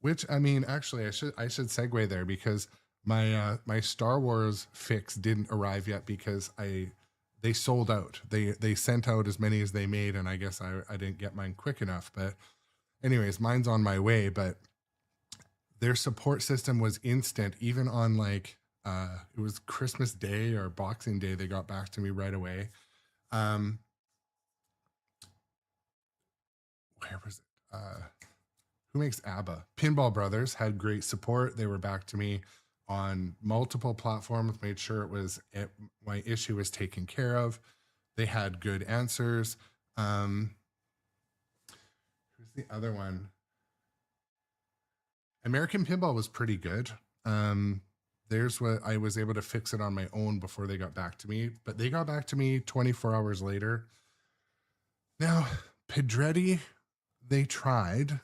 which I mean, actually, I should segue there, because my Star Wars fix didn't arrive yet because they sold out. They sent out as many as they made, and I guess I didn't get mine quick enough. But anyways, mine's on my way. But their support system was instant, even on like it was Christmas Day or Boxing Day. They got back to me right away. Where was it? Who makes ABBA? Pinball Brothers had great support. They were back to me on multiple platforms, made sure my issue was taken care of. They had good answers. Who's the other one? American Pinball was pretty good. There's what I was able to fix it on my own before they got back to me, but they got back to me 24 hours later. Now, Pedretti, they tried,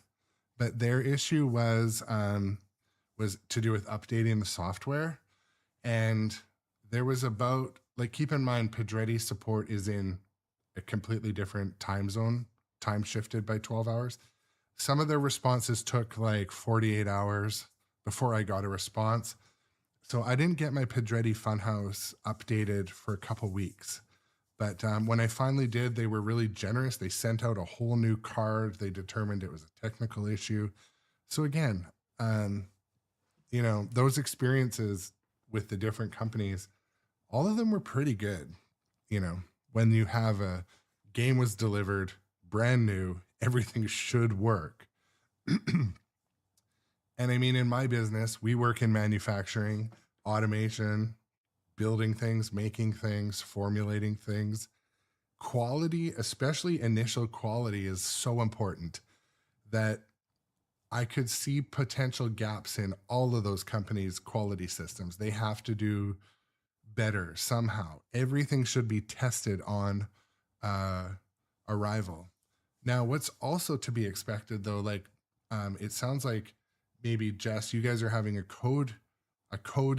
but their issue was to do with updating the software. And there was about, like, keep in mind, Pedretti support is in a completely different time zone, time shifted by 12 hours. Some of their responses took like 48 hours before I got a response. So I didn't get my Pedretti Funhouse updated for a couple weeks. But when I finally did, they were really generous. They sent out a whole new card. They determined it was a technical issue. So again, you know, those experiences with the different companies, all of them were pretty good. You know, when you have a game was delivered, brand new, everything should work. And I mean, in my business, we work in manufacturing, automation, building things, making things, formulating things. Quality, especially initial quality, is so important that I could see potential gaps in all of those companies' quality systems. They have to do better somehow. Everything should be tested on arrival. Now, what's also to be expected, though, like it sounds like maybe Jess, you guys are having a code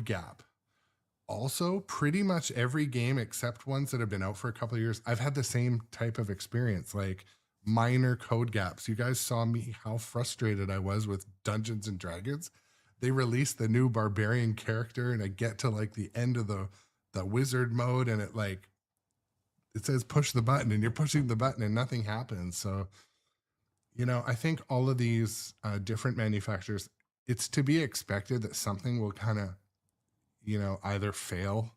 gap. Also, pretty much every game except ones that have been out for a couple of years, I've had the same type of experience, like minor code gaps. You guys saw me how frustrated I was with Dungeons and Dragons. They released the new barbarian character, and I get to like the end of the wizard mode, and it says push the button, and you're pushing the button and nothing happens. So, you know, I think all of these different manufacturers, it's to be expected that something will kind of, you know, either fail.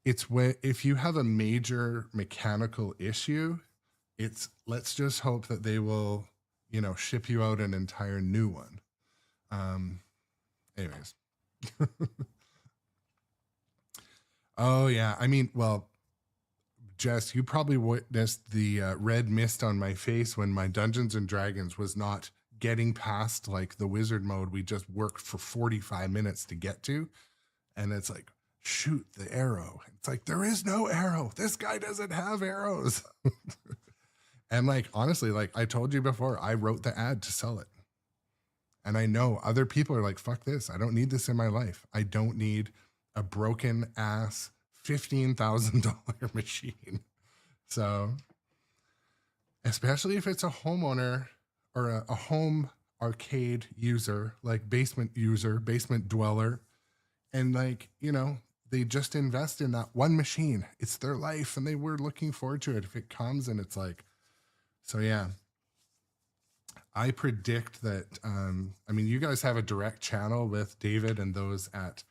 It's when, if you have a major mechanical issue, let's just hope that they will, you know, ship you out an entire new one. Anyways. Oh yeah. I mean, well, Jess, you probably witnessed the red mist on my face when my Dungeons and Dragons was not getting past like the wizard mode we just worked for 45 minutes to get to. And it's like, shoot the arrow. It's like, there is no arrow. This guy doesn't have arrows. And like, honestly, like I told you before, I wrote the ad to sell it. And I know other people are like, fuck this. I don't need this in my life. I don't need a broken ass $15,000 machine. So, especially if it's a homeowner or a home arcade user, like basement dweller, and like, you know, they just invest in that one machine. It's their life and they were looking forward to it if it comes, and it's like, so yeah. I predict that, I mean, you guys have a direct channel with David and those at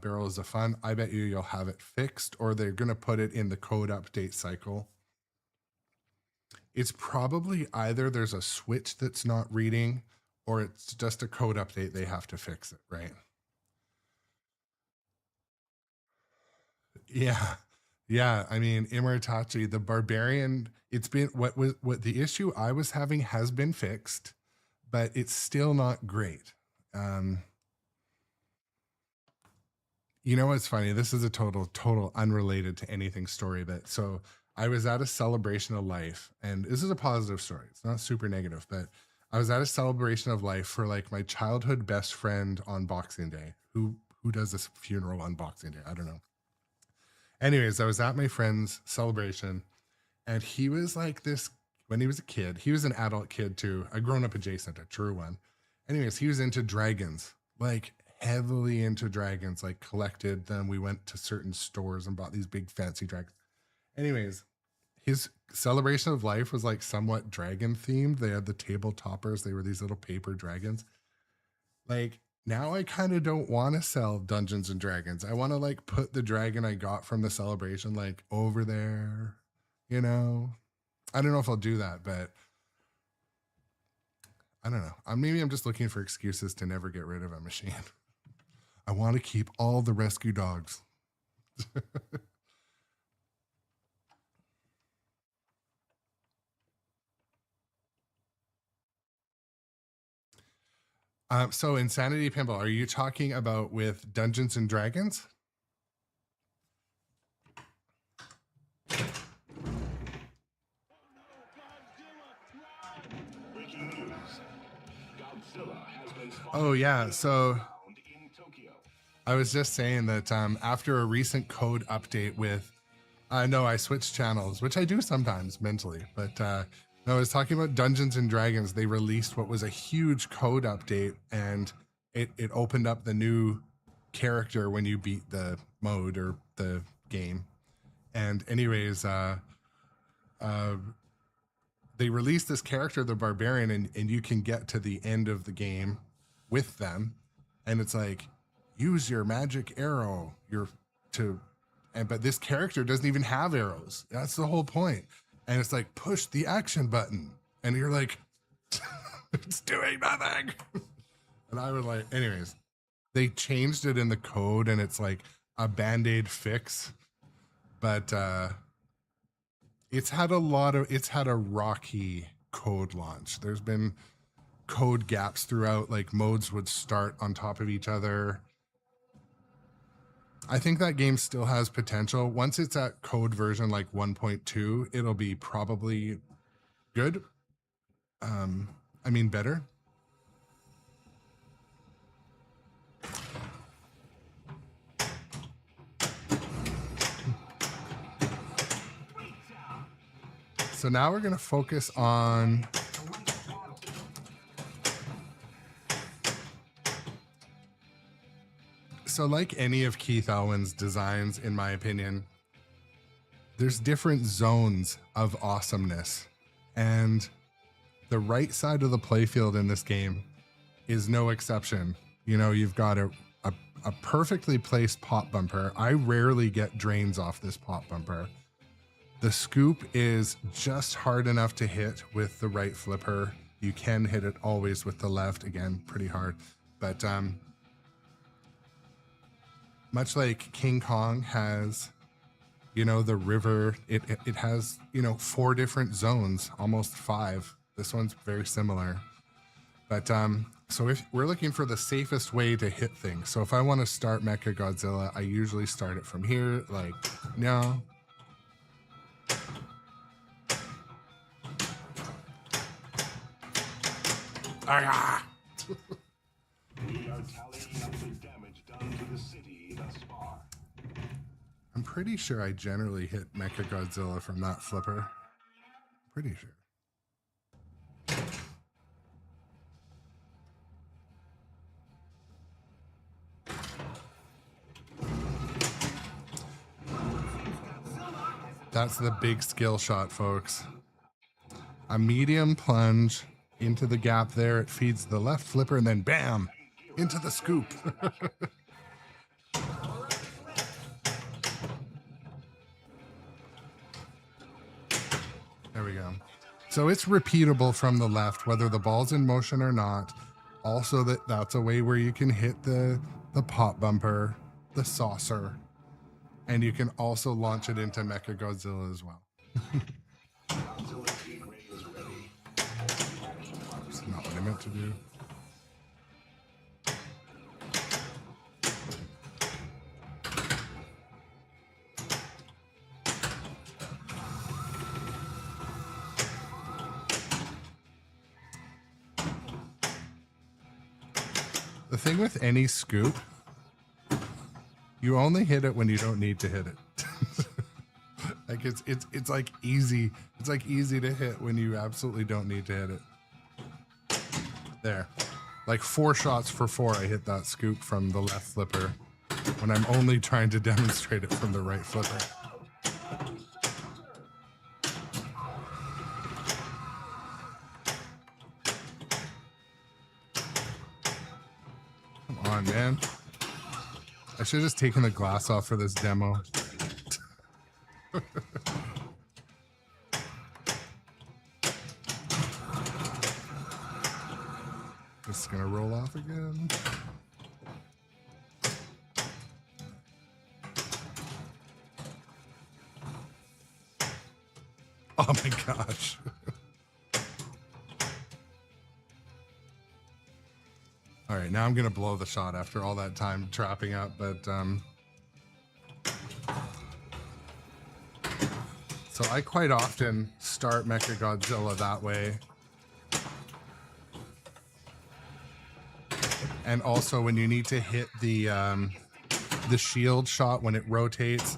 Barrels of Fun. I bet you'll have it fixed, or they're going to put it in the code update cycle. It's probably either there's a switch that's not reading, or it's just a code update. They have to fix it, right? Yeah. Yeah. I mean, Immortachi, the barbarian, it's been what the issue I was having has been fixed, but it's still not great. You know what's funny? This is a total unrelated to anything story, but so I was at a celebration of life, and this is a positive story. It's not super negative, but I was at a celebration of life for like my childhood best friend on Boxing Day. Who does this funeral on Boxing Day? I don't know. Anyways, I was at my friend's celebration, and he was like this when he was a kid. He was an adult kid too, a grown-up adjacent, a true one. Anyways, he was into dragons, like heavily into dragons, like collected them. We went to certain stores and bought these big fancy dragons. Anyways, his celebration of life was like somewhat dragon themed. They had the table toppers. They were these little paper dragons. Like, now I kind of don't want to sell Dungeons and Dragons. I want to like put the dragon I got from the celebration like over there, you know. I don't know if I'll do that, but I don't know. Maybe I'm just looking for excuses to never get rid of a machine. I want to keep all the rescue dogs. So Insanity Pinball, are you talking about with Dungeons and Dragons? Breaking news. Godzilla has been spotted Oh yeah, so in Tokyo. I was just saying that after a recent code update with, no, I switched channels, which I do sometimes mentally, but no, I was talking about Dungeons and Dragons. They released what was a huge code update, and it opened up the new character when you beat the mode or the game. And anyways, they released this character, the barbarian, and you can get to the end of the game with them, and it's like, use your magic arrow, but this character doesn't even have arrows. That's the whole point. And it's like, push the action button, and you're like, it's doing nothing. And I was like, anyways, they changed it in the code, and it's like a Band-Aid fix, but it's had a rocky code launch. There's been code gaps throughout, like modes would start on top of each other. I think that game still has potential. Once it's at code version like 1.2, it'll be probably good. I mean, better. So now we're going to focus on so like any of Keith Elwin's designs, in my opinion, there's different zones of awesomeness, and the right side of the playfield in this game is no exception. You know, you've got a perfectly placed pop bumper. I rarely get drains off this pop bumper. The scoop is just hard enough to hit with the right flipper. You can hit it always with the left, again, pretty hard. But much like King Kong has you know, the river. It has, you know, 4 different zones, almost 5. This one's very similar. But so if we're looking for the safest way to hit things, so if I want to start Mecha Godzilla, I usually start it from here, like no. Ah! We are tallying up the damage done to the city thus far. I'm pretty sure I generally hit Mecha Godzilla from that flipper. Pretty sure. That's the big skill shot, folks. A medium plunge into the gap there. It feeds the left flipper and then bam, into the scoop. There we go. So it's repeatable from the left, whether the ball's in motion or not. Also, that's a way where you can hit the pop bumper, the saucer, and you can also launch it into Mecha Godzilla as well. That's not what I meant to do. The thing with any scoop, you only hit it when you don't need to hit it. Like it's like easy. It's like easy to hit when you absolutely don't need to hit it. There. Like 4 shots for 4, I hit that scoop from the left flipper when I'm only trying to demonstrate it from the right flipper. Come on, man. I should have just taken the glass off for this demo. This is gonna roll off again. Oh my gosh. All right, now I'm gonna blow the shot after all that time trapping up, but so I quite often start Mecha Godzilla that way. And also when you need to hit the shield shot when it rotates,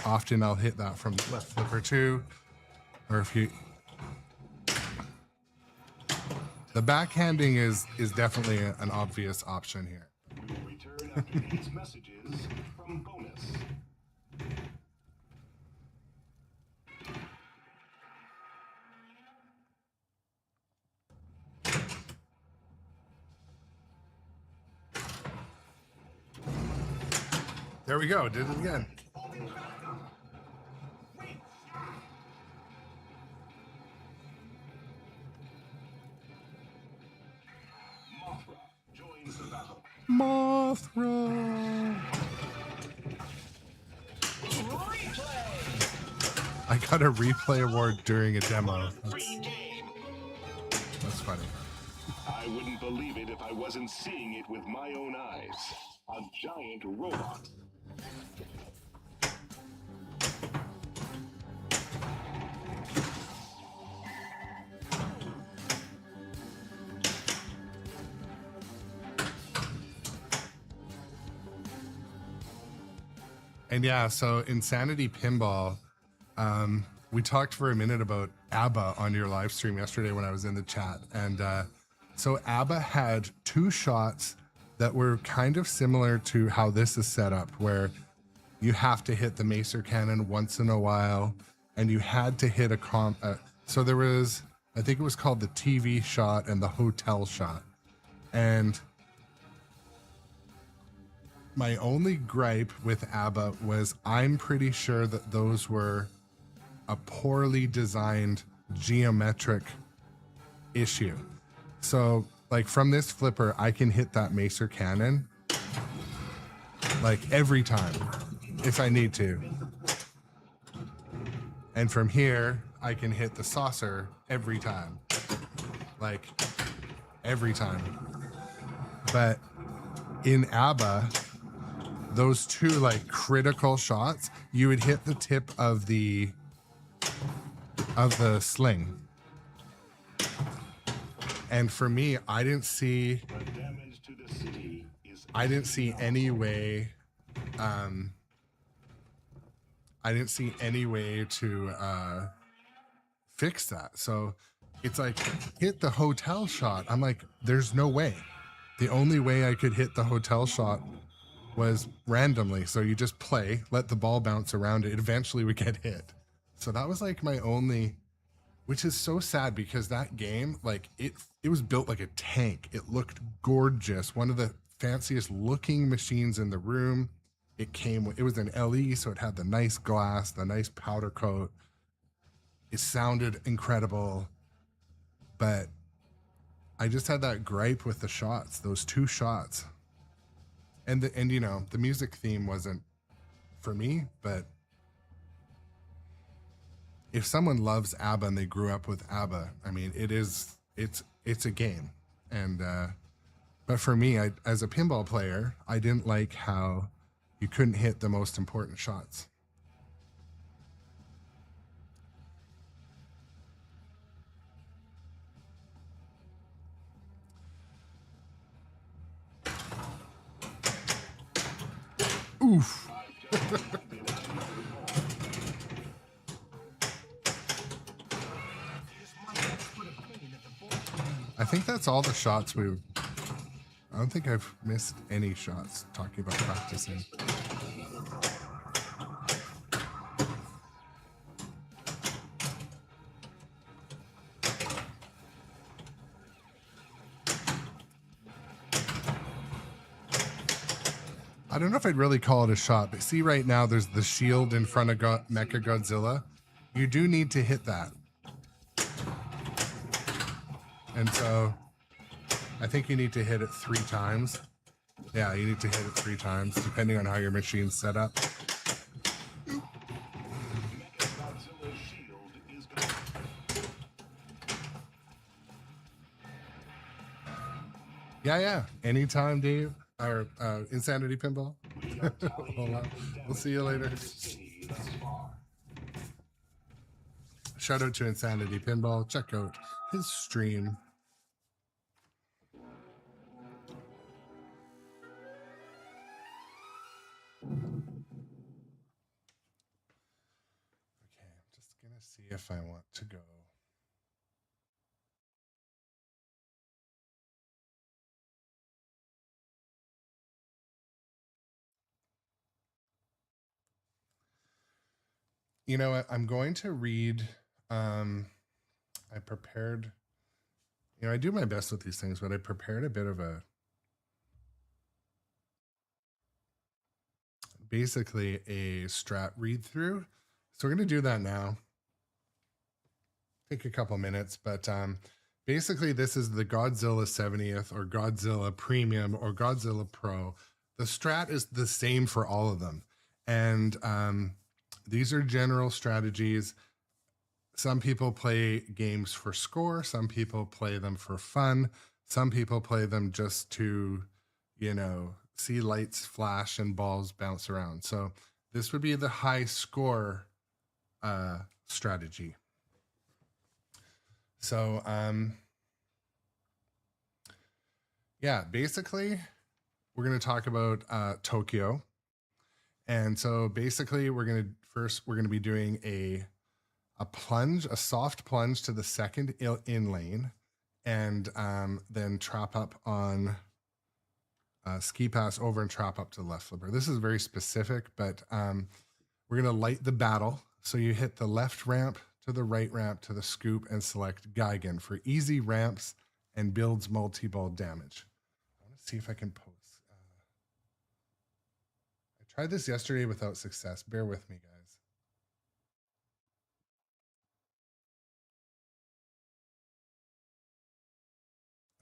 often I'll hit that from the left flipper too. Or if you, the backhanding is definitely an obvious option here. We will return after these messages from Bonus. There we go, did it again. Mothra joins the battle. Mothra. I got a replay award during a demo. That's funny. I wouldn't believe it if I wasn't seeing it with my own eyes. A giant robot. And yeah, so Insanity Pinball, we talked for a minute about ABBA on your live stream yesterday when I was in the chat. And so ABBA had 2 shots that were kind of similar to how this is set up, where you have to hit the Macer Cannon once in a while, and you had to hit so there was, I think it was called the TV shot and the hotel shot. And my only gripe with ABBA was I'm pretty sure that those were a poorly designed geometric issue. So like from this flipper, I can hit that Macer Cannon like every time if I need to. And from here, I can hit the saucer every time. Like, every time. But in ABBA, those two like critical shots, you would hit the tip of the sling. And for me, I didn't see The damage to the city is any way I didn't see any way to fix that. So it's like hit the hotel shot. I'm like, there's no way. The only way I could hit the hotel shot was randomly. So you just play, let the ball bounce around it. Eventually would get hit. So that was like my only, which is so sad because that game, like it was built like a tank. It looked gorgeous. One of the fanciest looking machines in the room. It was an LE, so it had the nice glass, the nice powder coat. It sounded incredible, but I just had that gripe with the shots, those two shots. And you know, the music theme wasn't for me, but if someone loves ABBA and they grew up with ABBA, I mean, it's a game. And but for me, as a pinball player, I didn't like how you couldn't hit the most important shots. Oof. I think that's all the shots I don't think I've missed any shots talking about practicing. I don't know if I'd really call it a shot, but see right now there's the shield in front of Mecha Godzilla. You do need to hit that. And so I think you need to hit it 3 times. Yeah, you need to hit it 3 times, depending on how your machine's set up. Godzilla's shield is gone. Yeah. Anytime, Dave. Or Insanity Pinball. Hold on. We'll see you later. City thus far. Shout out to Insanity Pinball. Check out his stream. Okay, I'm just gonna see if I want to go. You know what? I'm going to read. I prepared. You know, I do my best with these things, but I prepared a bit of basically a strat read through. So we're going to do that now. Take a couple minutes, but basically this is the Godzilla 70th or Godzilla Premium or Godzilla Pro. The strat is the same for all of them. And these are general strategies. Some people play games for score. Some people play them for fun. Some people play them just to, you know, see lights flash and balls bounce around. So this would be the high score strategy. So, yeah, basically we're going to talk about Tokyo. And so basically we're going to be doing a plunge, a soft plunge to the second in lane, and then trap up on ski pass over and trap up to the left flipper. This is very specific, but we're going to light the battle. So you hit the left ramp to the right ramp to the scoop and select Geigen for easy ramps and builds multi-ball damage. I want to see if I can post. I tried this yesterday without success. Bear with me, guys.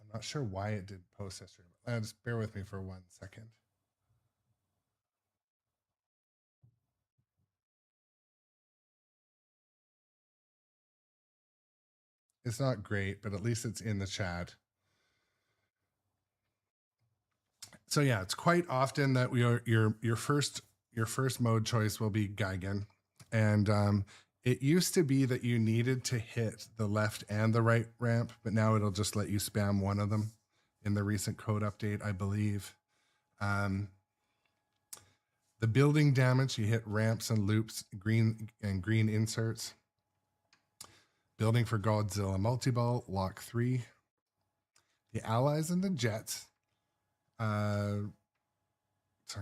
I'm not sure why it did post yesterday. Just bear with me for 1 second. it's not great, but at least it's in the chat. So yeah, it's quite often that your first mode choice will be Geigen, and it used to be that you needed to hit the left and the right ramp, but now it'll just let you spam one of them in the recent code update, I believe. The building damage, you hit ramps and loops, green inserts. Building for Godzilla multi-ball, lock 3. The allies and the jets. Sorry,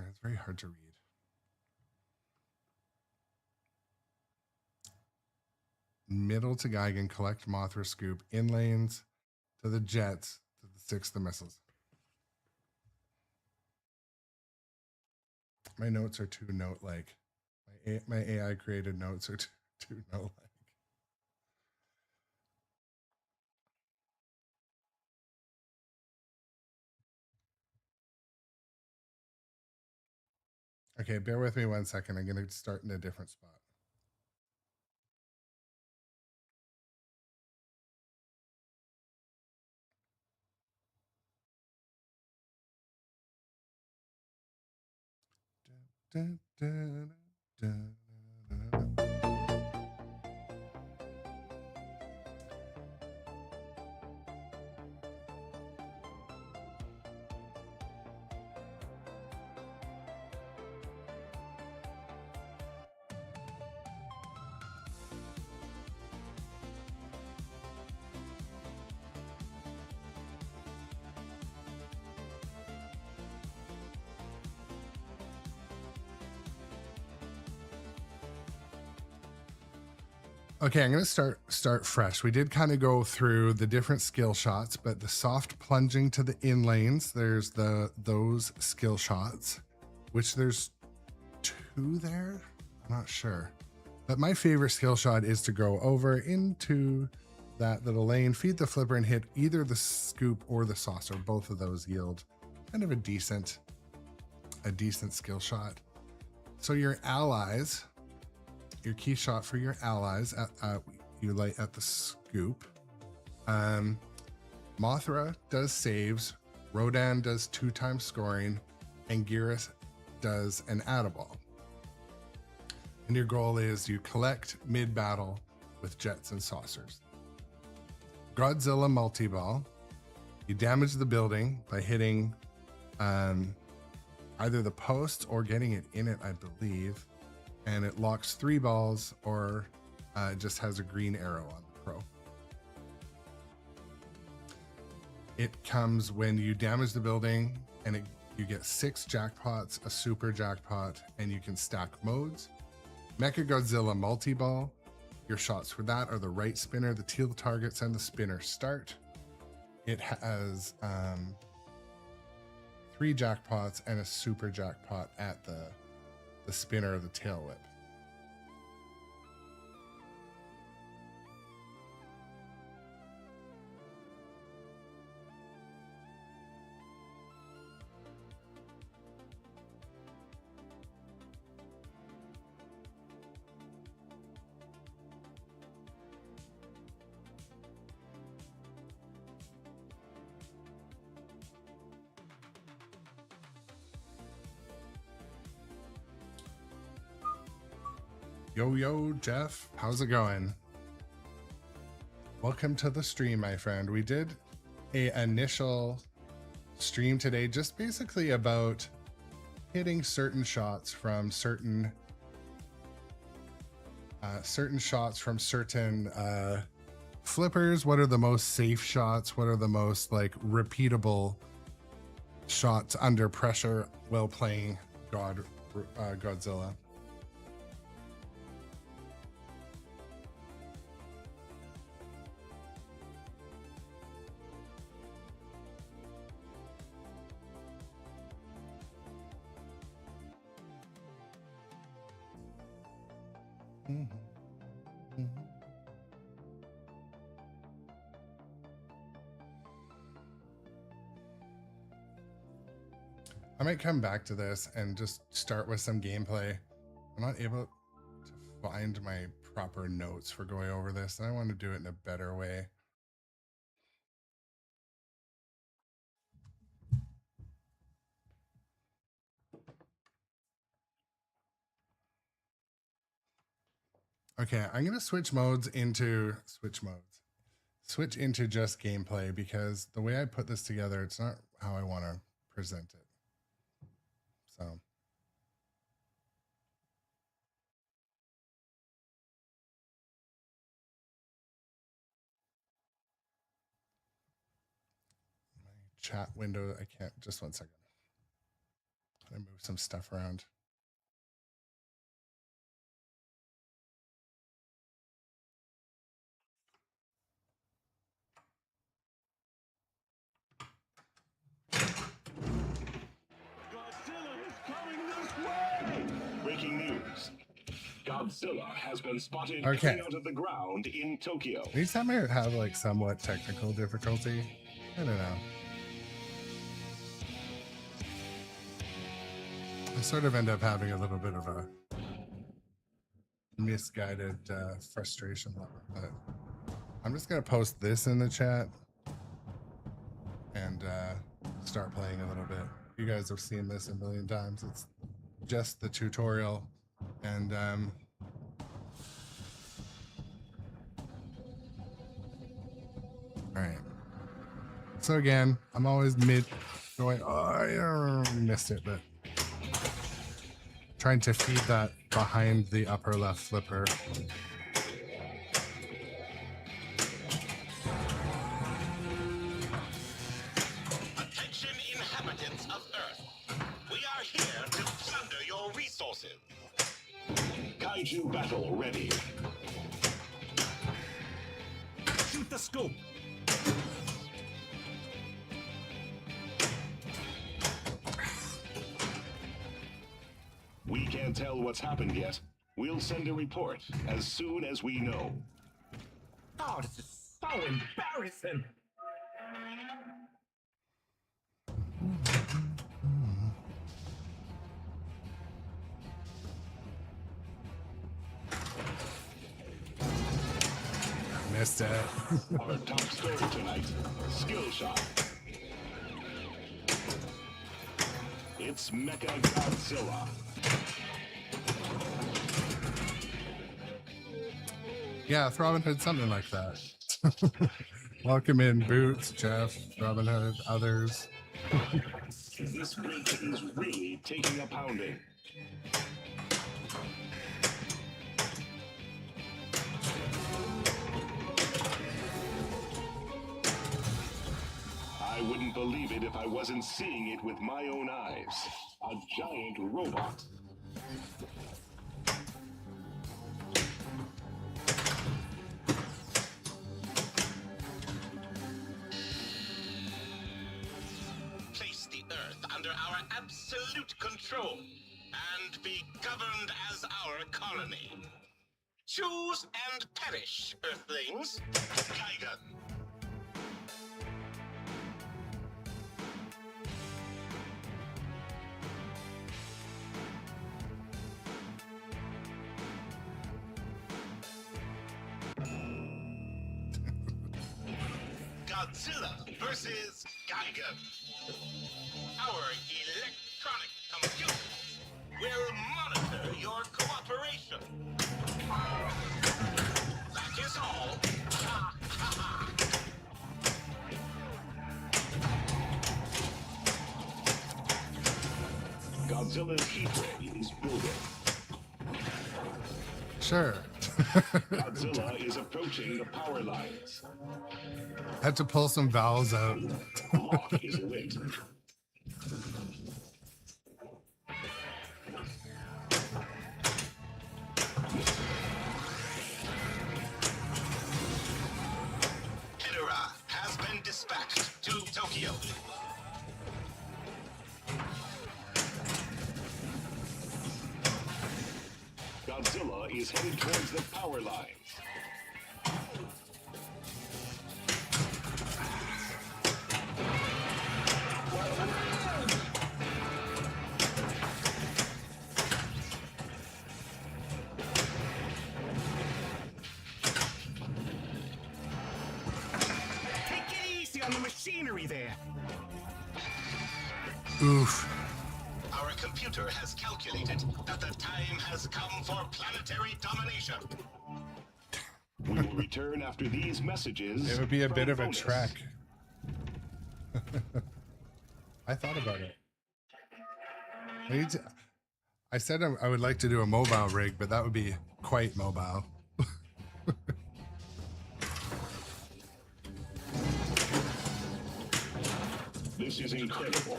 it's very hard to read. Middle to Geigen, collect Mothra scoop, in lanes to the jets, to the 6 the missiles. My notes are too note-like. My AI created notes are too note-like. Okay, bear with me 1 second. I'm going to start in a different spot. Dun, dun, dun, dun, dun, dun. Okay, I'm going to start fresh. We did kind of go through the different skill shots, but the soft plunging to the in lanes, there's those skill shots, which there's 2 there. I'm not sure. But my favorite skill shot is to go over into that little lane, feed the flipper, and hit either the scoop or the saucer. Both of those yield kind of a decent skill shot. So your allies, your key shot for your allies, you light at the scoop. Mothra does saves, Rodan does 2 times scoring, and Geras does an add-a-ball. And your goal is you collect mid-battle with jets and saucers. Godzilla multi-ball, you damage the building by hitting either the post or getting it in it, I believe. And it locks 3 balls, or it just has a green arrow on the pro. It comes when you damage the building, and you get 6 jackpots, a super jackpot, and you can stack modes. Mecha Godzilla multi-ball, your shots for that are the right spinner, the teal targets, and the spinner start. It has 3 jackpots and a super jackpot at the spinner of the tail whip. Yo, Jeff, how's it going? Welcome to the stream, my friend. We did a initial stream today, just basically about hitting certain shots from certain flippers. What are the most safe shots? What are the most repeatable shots under pressure while playing Godzilla? I might come back to this and just start with some gameplay. I'm not able to find my proper notes for going over this, and I want to do it in a better way. Okay, I'm gonna switch into just gameplay because the way I put this together, it's not how I want to present it. So. My chat window, I can't, just one second. I move some stuff around. Godzilla is coming this way! Breaking news. Godzilla has been spotted Okay. coming out of the ground in Tokyo. Anytime I have like somewhat technical difficulty, I don't know. I sort of end up having a little bit of a misguided frustration level, but I'm just gonna post this in the chat and start playing a little bit. You guys have seen this a million times. It's just the tutorial, and all right. So again, I'm always mid going, oh, I missed it, but trying to feed that behind the upper left flipper. Attention, inhabitants of Earth. We are here to plunder your resources. Kaiju battle ready. Shoot the scope. We can't tell what's happened yet. We'll send a report as soon as we know. Oh, this is so embarrassing. Missed it. Our top story tonight, skill shot. It's Mecha Godzilla. Yeah, Robin Hood, something like that. Welcome in, Boots, Jeff, Robin Hood, others. This bridge is really taking a pounding. I wouldn't believe it if I wasn't seeing it with my own eyes. A giant robot. Place the Earth under our absolute control and be governed as our colony. Choose and perish, Earthlings. Kaigan. Godzilla versus Gigan. Our electronic computers will monitor your cooperation. That is all. Ha, ha, ha. Godzilla's heat ray is building. Sure. Godzilla is approaching the power lines. Had to pull some valves out. Lock is lit. Hidera has been dispatched to Tokyo. Godzilla is headed towards the power lines. Take it easy on the machinery there. Oof. Our computer computer has calculated that the time has come for planetary domination. We will return after these messages. It would be a from bit of a bonus. trek. I thought about it. I said I would like to do a mobile rig, but that would be quite mobile. This is incredible.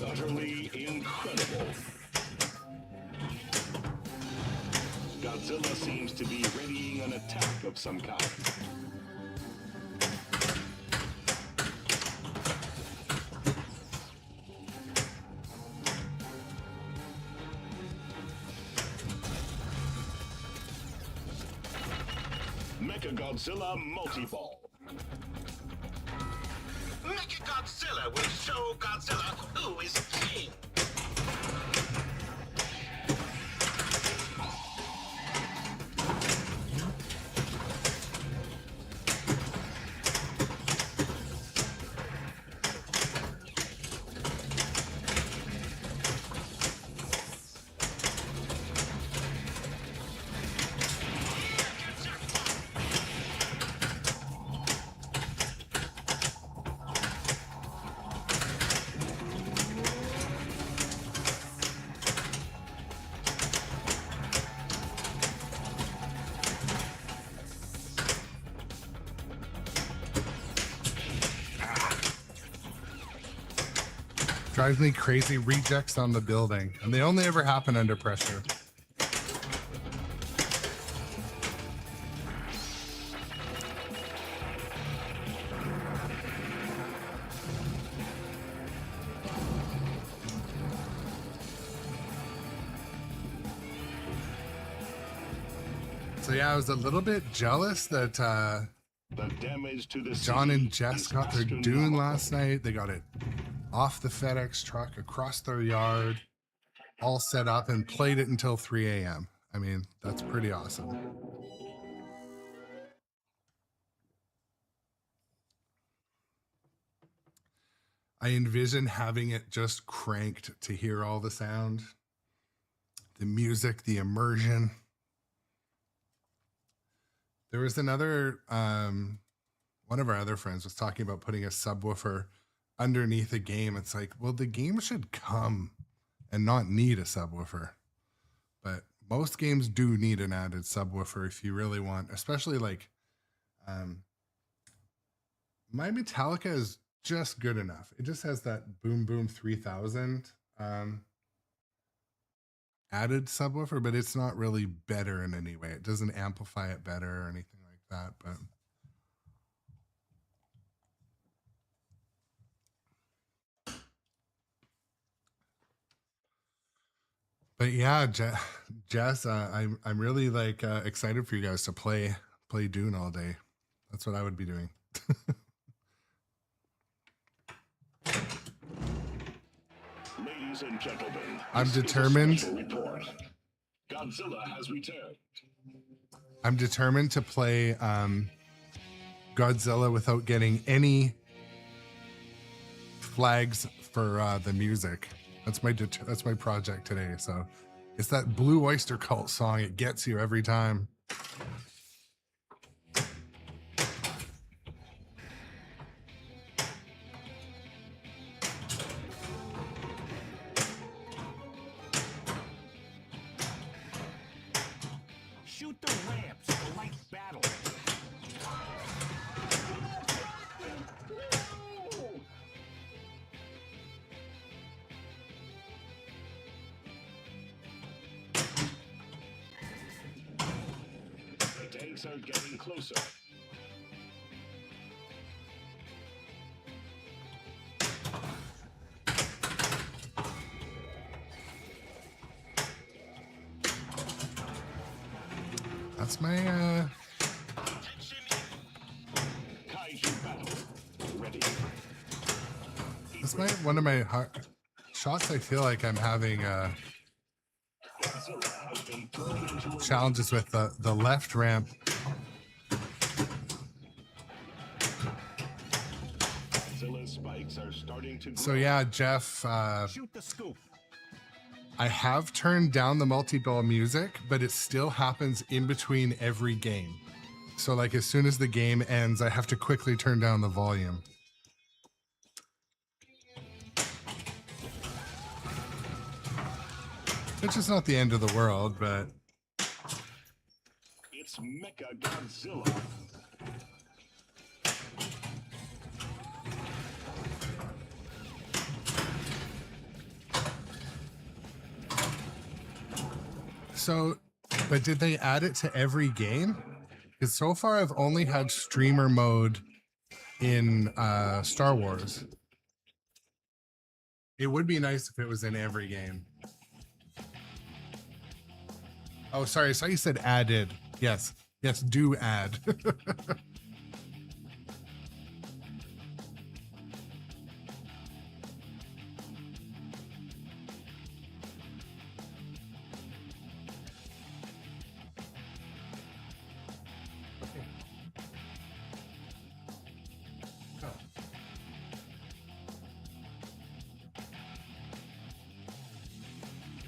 Utterly incredible. Godzilla seems to be readying an attack of some kind. Godzilla multi-ball. Mechagodzilla will show Godzilla who is king. Drives me crazy. Rejects on the building, and they only ever happen under pressure. So yeah, I was a little bit jealous that The damage to the John city and Jess is got their Dune astronomical. last night. They got it off the FedEx truck, across their yard, all set up, and played it until 3 a.m. I mean, that's pretty awesome. I envision having it just cranked to hear all the sound, the music, the immersion. There was another, one of our other friends was talking about putting a subwoofer underneath a game. It's like, well, the game should come and not need a subwoofer. But most games do need an added subwoofer if you really want, especially like my Metallica is just good enough. It just has that Boom Boom 3000 added subwoofer, but it's not really better in any way. It doesn't amplify it better or anything like that. But yeah, Jess, I'm really like excited for you guys to play Dune all day. That's what I would be doing. Ladies and gentlemen, I'm this is a determined. special report. Godzilla has returned. I'm determined to play Godzilla without getting any flags for the music. That's my project today. So it's that Blue Oyster Cult song. It gets you every time. Shoot the ramps, a light battle. The tanks are getting closer. That's my Kaiju battle. Ready. one of my shots. I feel like I'm having Godzilla has been thrown into a challenges with the left ramp. Godzilla's spikes are starting to grow. So yeah, Jeff, Shoot the scoop. I have turned down the multi-ball music, but it still happens in between every game. So like as soon as the game ends, I have to quickly turn down the volume. Which is not the end of the world, but It's Mecha Godzilla. so, but did they add it to every game? Because so far I've only had streamer mode in Star Wars. It would be nice if it was in every game. Oh, sorry. I saw you said added. Yes. Yes, do add.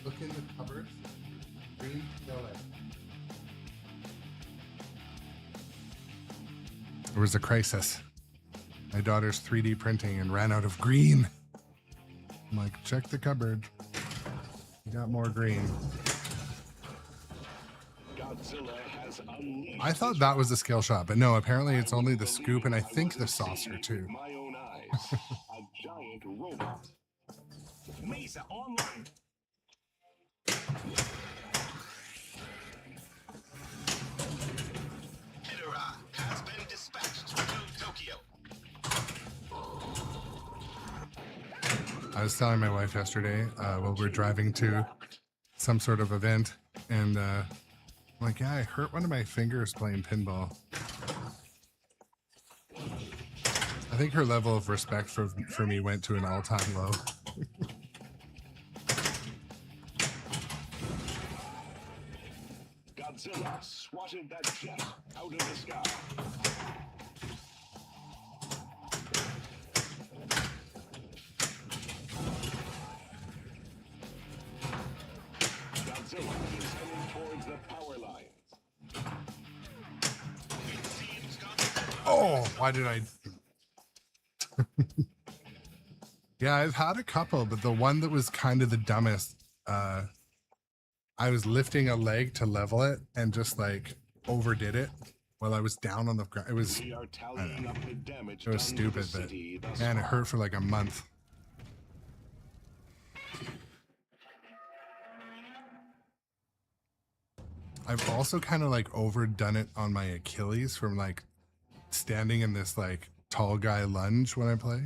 Look in the cupboard. Green yellow. There was a crisis. My daughter's 3D printing and ran out of green. I'm like, check the cupboard. You got more green. Godzilla has unleashed I thought that was a skill shot, but no, apparently it's only the scoop and I think the saucer too. my own eyes. A giant robot. Mesa online. Hidera has been dispatched to Tokyo. I was telling my wife yesterday while we were driving to some sort of event, and I'm like, yeah, I hurt one of my fingers playing pinball. I think her level of respect for me went to an all-time low. Godzilla swatted that jet out of the sky. Godzilla is heading towards the power lines. Oh, why did I? Yeah, I've had a couple, but the one that was kind of the dumbest, I was lifting a leg to level it and just like overdid it while I was down on the ground. It was, We are tallying up the damage it was done to stupid, the but city thus man, it far. hurt for like a month. I've also kind of like overdone it on my Achilles from like standing in this like tall guy lunge when I play.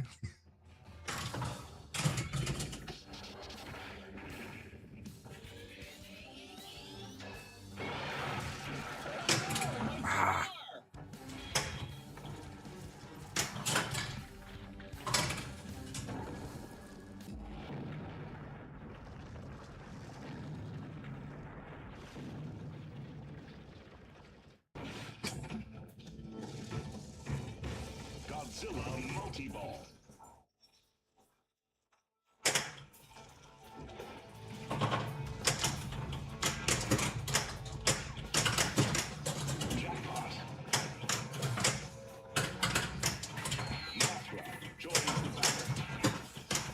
Godzilla multi-ball. Jackpot. Mothra joins the battle.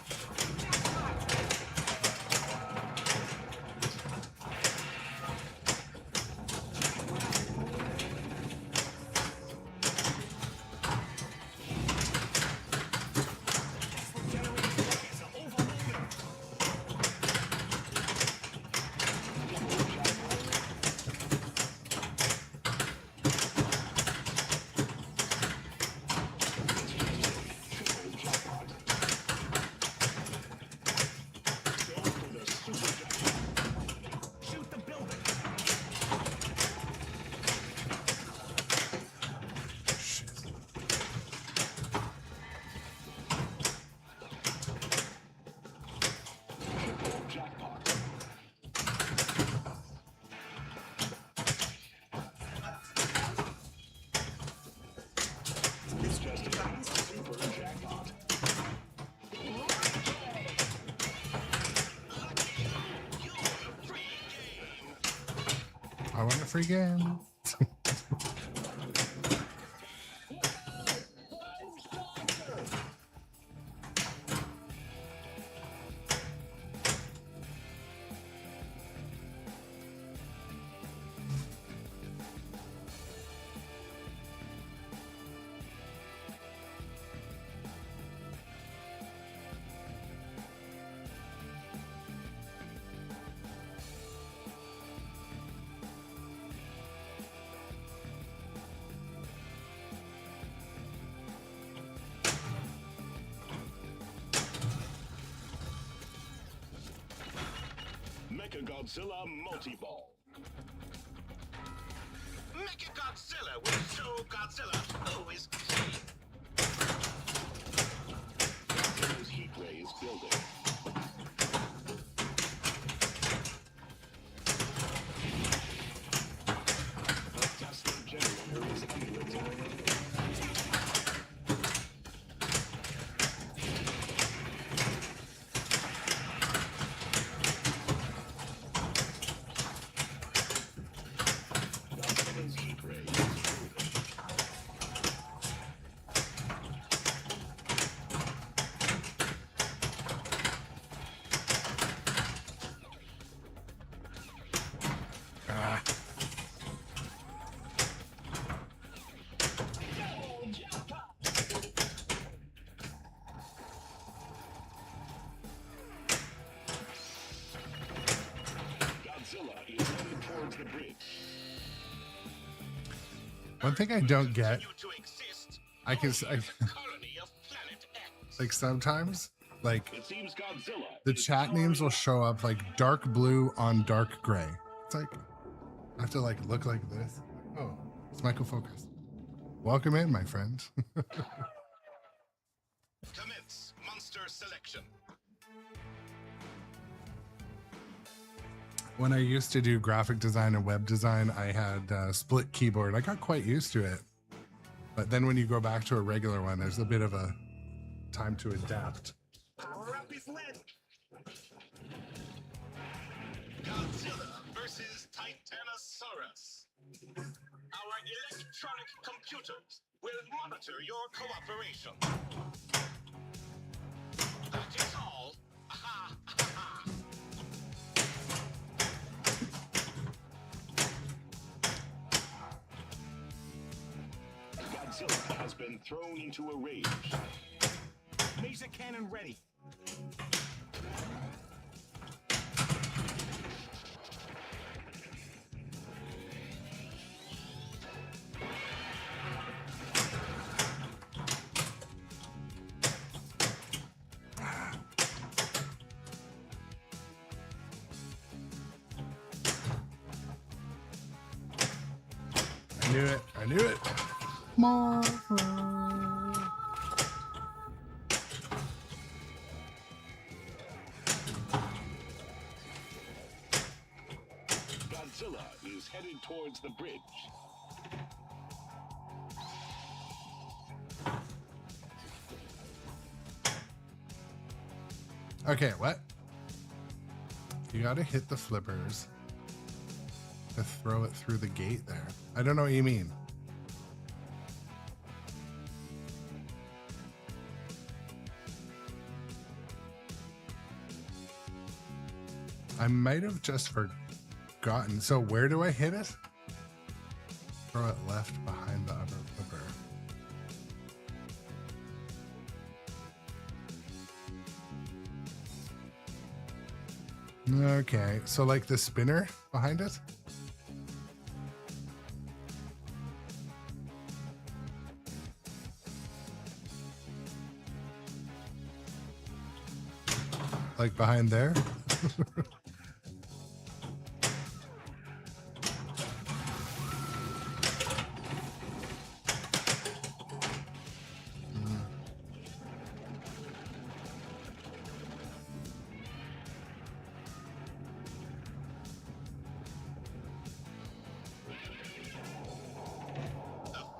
I want a free game. Mecha Godzilla multi-ball. Mecha Godzilla will show Godzilla who is king. Godzilla's heat ray is building. The Tesla generator is under attack. Godzilla's heat ray is building. Ah. Godzilla is headed towards the bridge. One thing I don't get, Continue to exist I can only I, as a colony of planet X. like sometimes, like It seems Godzilla the is chat names will show up like dark blue on dark gray. It's like I have to like look like this. Oh, it's Michael Focus. Welcome in, my friend. Commence monster selection. When I used to do graphic design and web design, I had a split keyboard. I got quite used to it. But then when you go back to a regular one, there's a bit of a time to adapt. Power up is lit. Godzilla versus Titanosaurus. Our electronic computers will monitor your cooperation. That is all. Ha ha ha. Godzilla has been thrown into a rage. Laser cannon ready. I knew it. I knew it. Marvel. Godzilla is headed towards the bridge. Okay, what? You gotta hit the flippers to throw it through the gate there. I don't know what you mean. I might have just forgotten. So where do I hit it? Throw it left behind the other flipper. Okay, so like the spinner behind it? Like behind there? The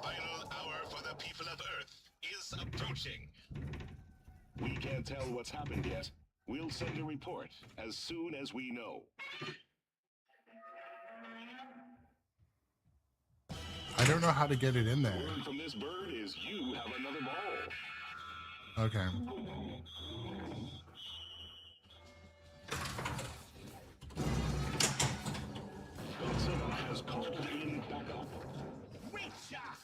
final hour for the people of Earth is approaching. We can't tell what's happened yet. We'll send a report as soon as we know. I don't know how to get it in there. Word from this bird is you have another ball. Okay. Godzilla has called in backup. Great shot.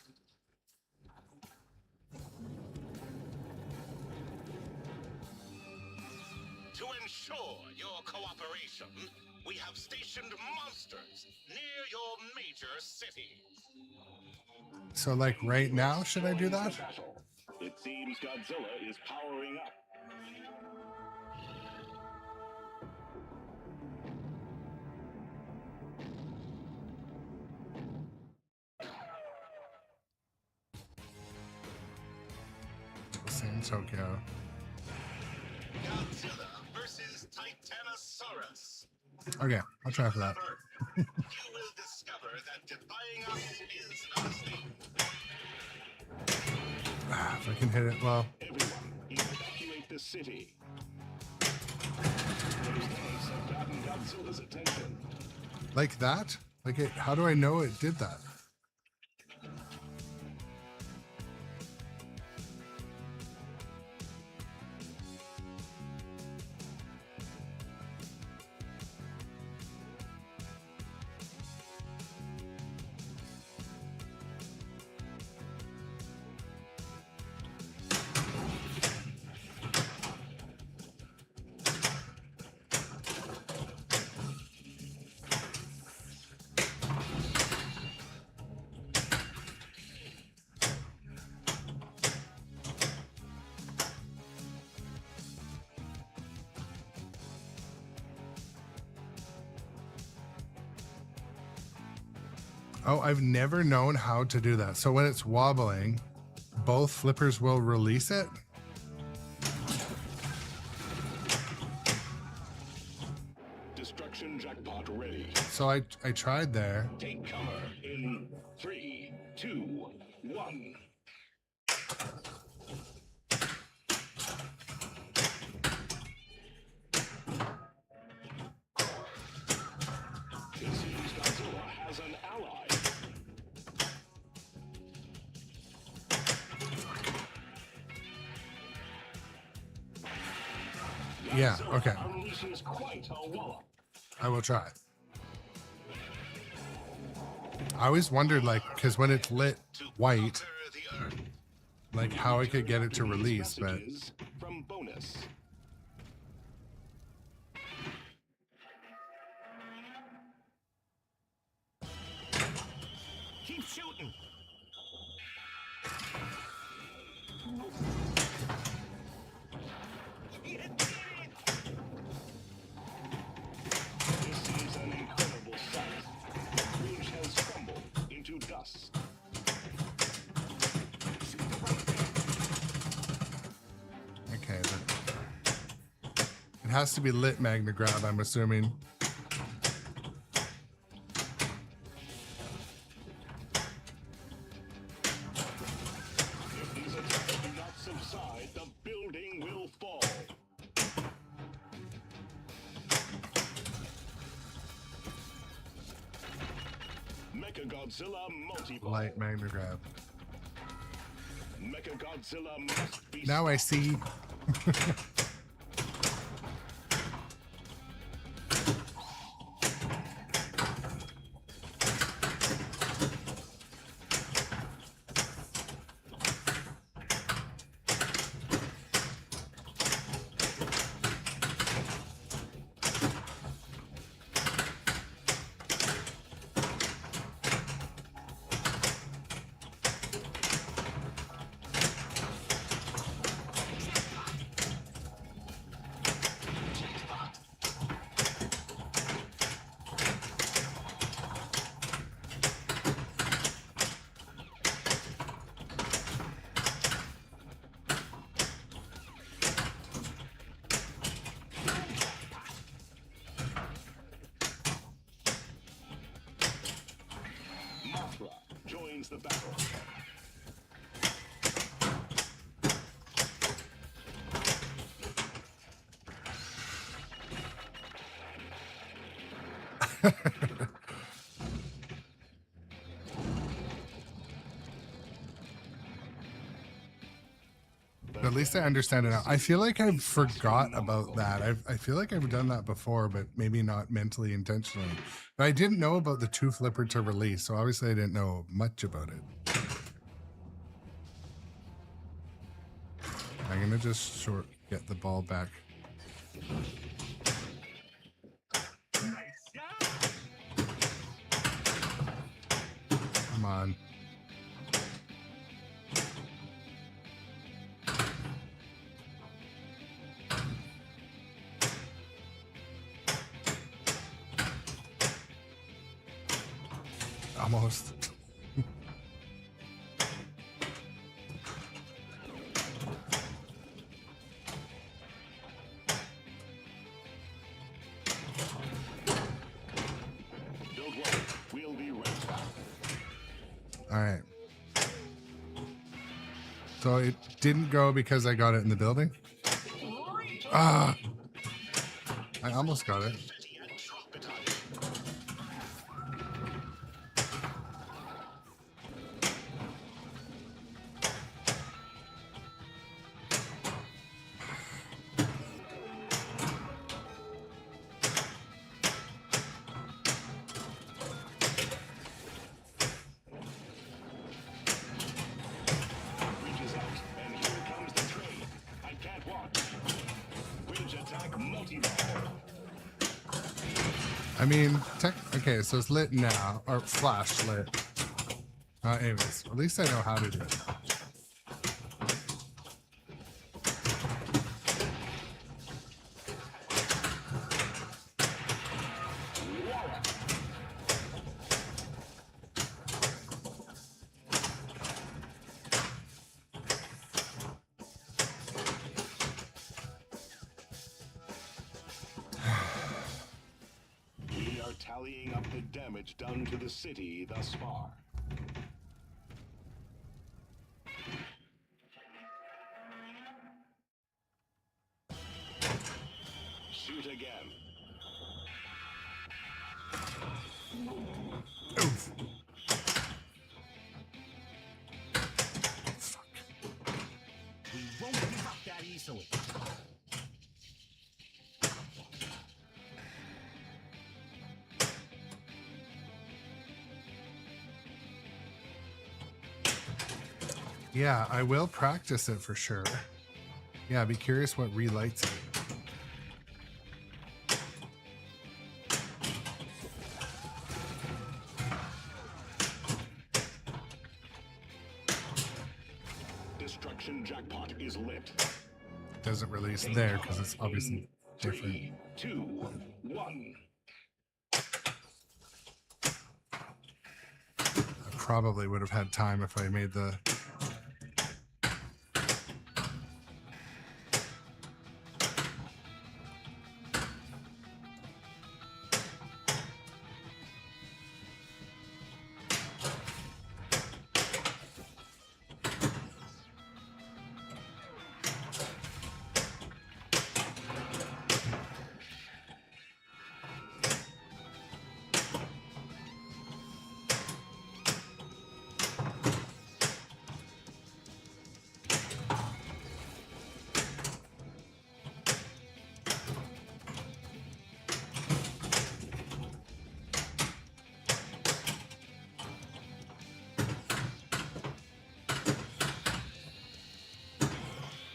To ensure your cooperation, we have stationed monsters near your major city. So like right now, should I do that? Battle. It seems Godzilla is powering up. Same Tokyo. Godzilla versus Titanosaurus. Okay, I'll try for that. You will discover that defying us is a mistake. If I can hit it, well, Everyone, evacuate the city. Those tanks have gotten Godzilla's attention. like that? Like it, how do I know it did that? Oh, I've never known how to do that. So when it's wobbling, both flippers will release it? Destruction jackpot ready. So I tried there. Take cover in 3, 2, 1. It seems Godzilla has an ally. Yeah, okay. Unleashes quite a wallop. I will try. I always wondered, like, because when it's lit white, Conquer the Earth. like how I could get it to These release, but messages from bonus. Keep shooting. This is an incredible sight. The bridge has crumbled into dust. okay. It has to be lit Magna Grab, I'm assuming. If these attacks do not subside, the building will fall. Mechagodzilla multi-ball. Light Magna Grab. Mechagodzilla must be Now I see. Mothra joins the battle. least I understand it now. I feel like I forgot about that. I feel like I've done that before, but maybe not mentally intentionally. But I didn't know about the 2 flipper to release, so obviously I didn't know much about it. I'm gonna just get the ball back. Come on. Almost. Don't worry, we'll be right back. All right. So it didn't go because I got it in the building? Ah! I almost got it. Reaches out, and here comes the train. I can't watch. Bridge attack multi-ball. I mean, okay, so it's lit now, or flash lit. Anyways, at least I know how to do it. We are tallying up the damage done to the city thus far. Shoot again. Oof. We won't give up that easily. Yeah, I will practice it for sure. Yeah, be curious what relights it. Destruction jackpot is lit. Doesn't release there because it's obviously different. 3, 2, 1. I probably would have had time if I made the...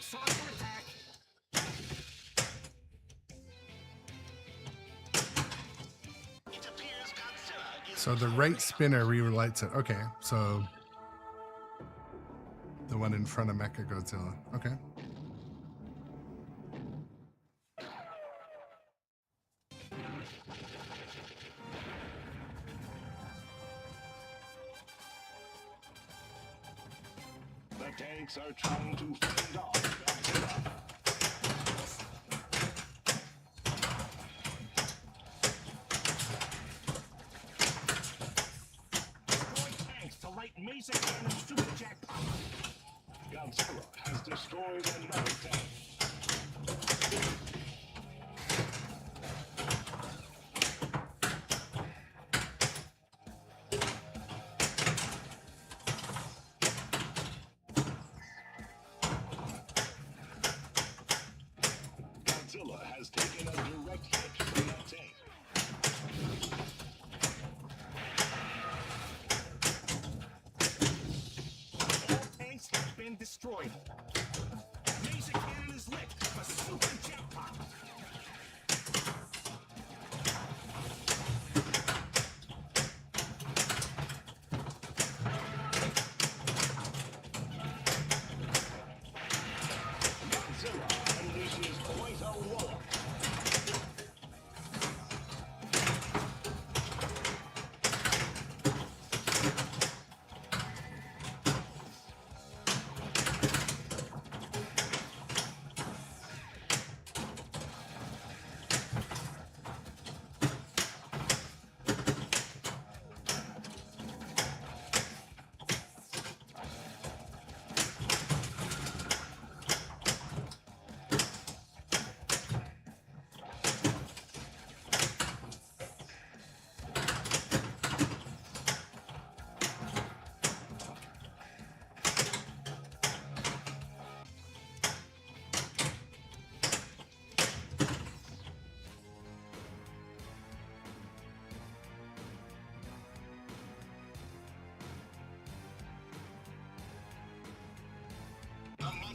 Saucer attack. It appears Godzilla is So the right spinner relights it. Okay, so the one in front of Mecha Godzilla. Okay. The tanks are trying to fend off Godzilla. Destroy tanks to light Mason Cannon's super jackpot. Godzilla has destroyed another tank.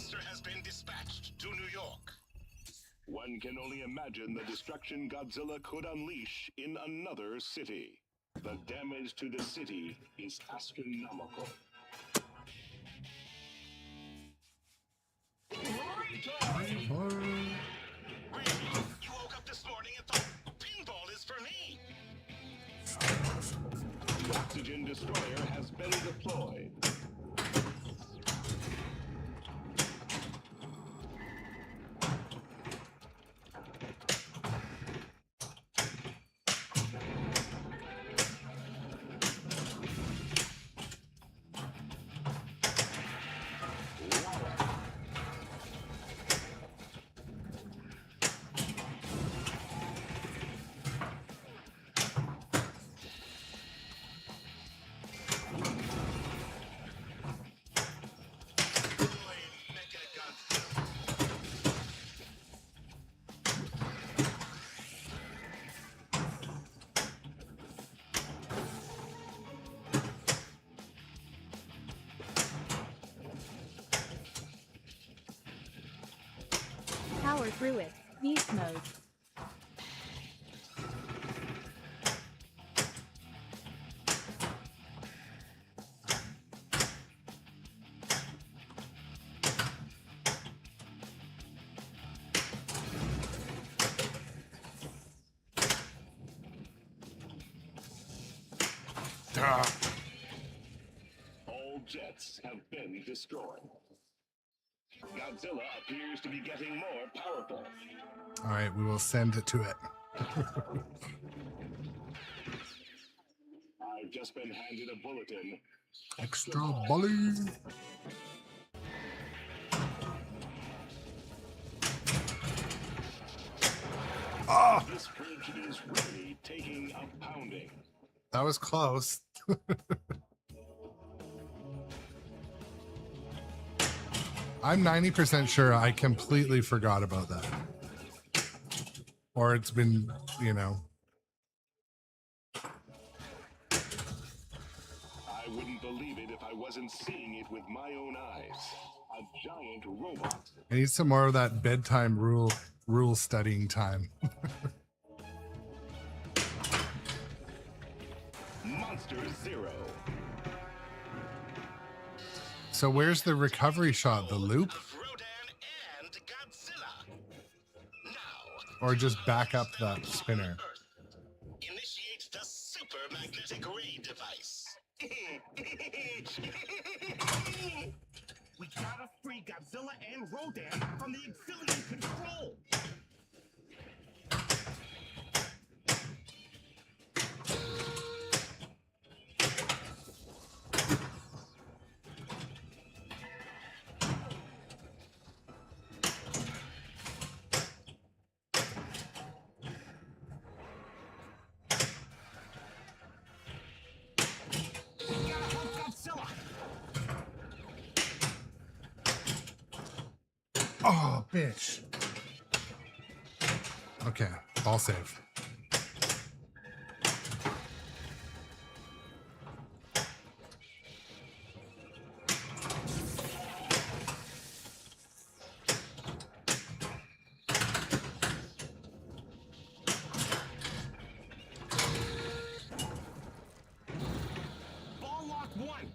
monster has been dispatched to New York. One can only imagine the destruction Godzilla could unleash in another city. The damage to the city is astronomical. You woke up this morning and thought, pinball is for me. The oxygen destroyer has been deployed. Power through it. Beast mode. All jets have been destroyed. Godzilla appears to be getting more powerful. All right, we will send it to it. I've just been handed a bulletin. Extra bully. This bridge is really taking a pounding. That was close. I'm 90% sure I completely forgot about that. Or it's been, you know. I wouldn't believe it if I wasn't seeing it with my own eyes. A giant robot. I need some more of that bedtime rule studying time. Monster Zero. So where's the recovery shot? The loop? Of Rodan and Godzilla. Now, Or just back up that spinner? Earth. Initiate the super magnetic ray device. We gotta free Godzilla and Rodan from the Exilian control. We gotta help Godzilla. Oh, bitch. Okay, ball save. Ball lock one.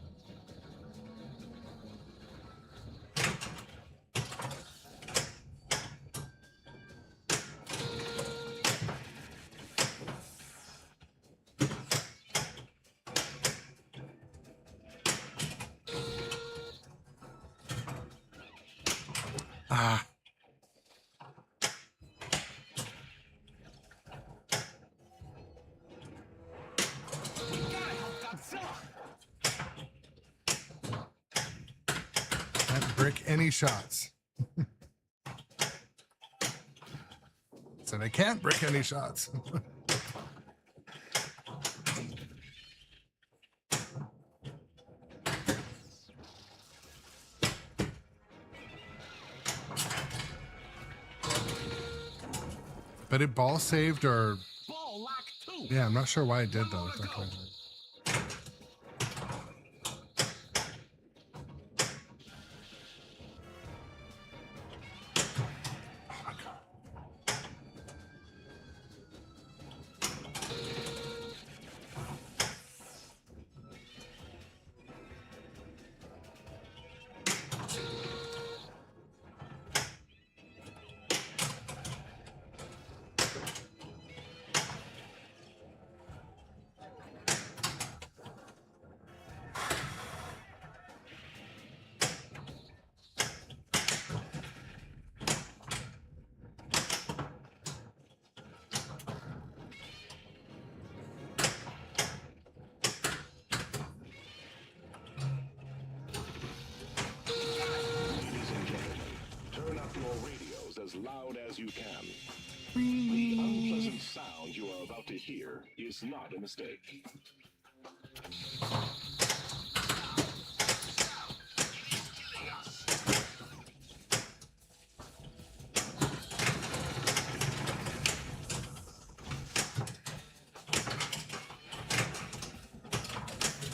Ah. We gotta help Godzilla. Can't brick any shots. Said I can't brick any shots. But it ball saved or Ball lock two. yeah, I'm not sure why it did though. It's not quite right. loud as you can. The unpleasant sound you are about to hear is not a mistake.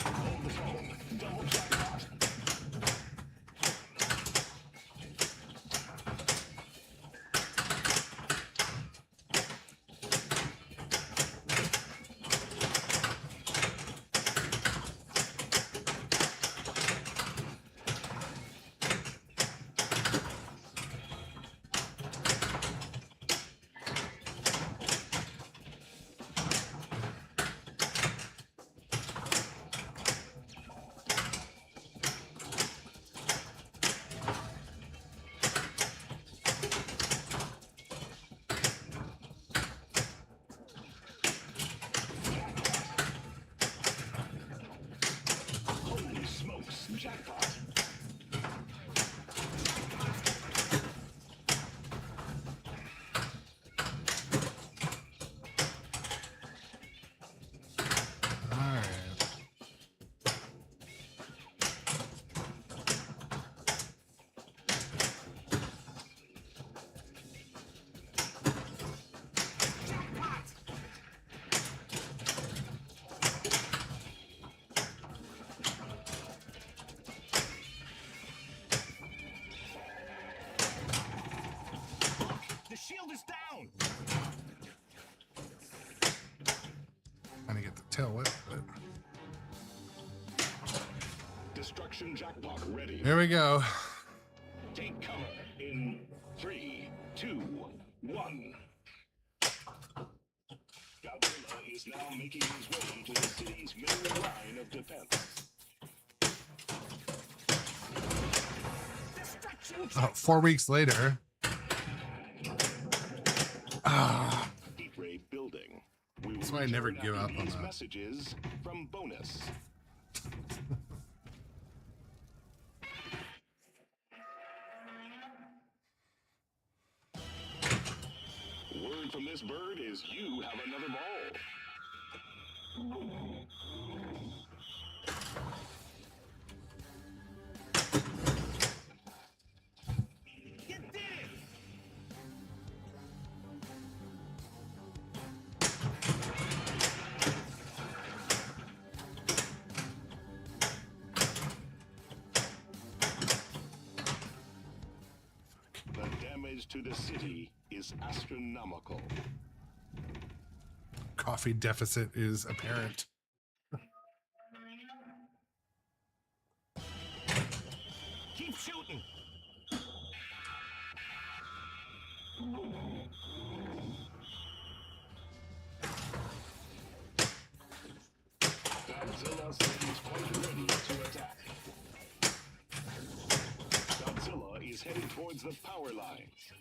Hold the phone. Double jackpot. Holy smokes, jackpot. All right. The shield is down. Trying to get the tail whip, but Destruction jackpot ready. here we go. Take cover in 3, 2, 1. Godzilla is now making his way to the city's main line of defense. Destruction. 4 weeks later. Heat ray building. We will That's why I never return give after up on these that. messages from bonus. Word from this bird is you have another ball. You did it. The damage to the city is astronomical. Coffee deficit is apparent. Keep shooting. Godzilla seems quite ready to attack. Godzilla is headed towards the power lines.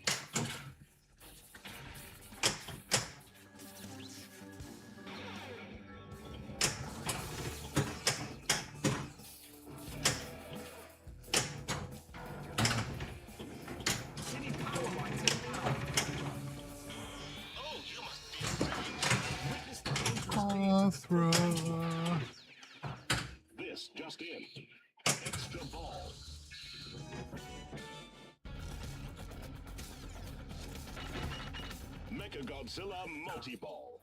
City power lines are down. Oh, you must be strange. Witness the dangerous Throw. This just in. Extra ball. Mechagodzilla multi-ball.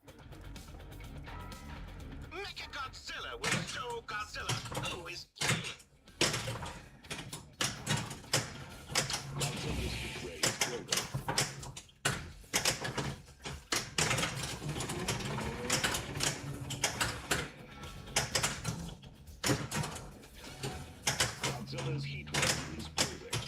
Mechagodzilla will show Godzilla who is king. Godzilla's heat ray is building. Godzilla's heat ray is building.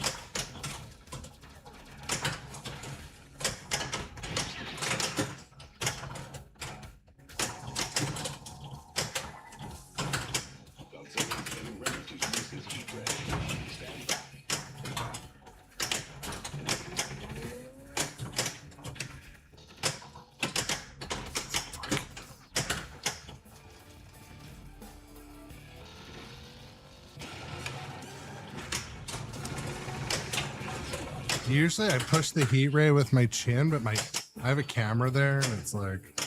Godzilla's getting Usually I push the heat ray with my chin, but I have a camera there and it's like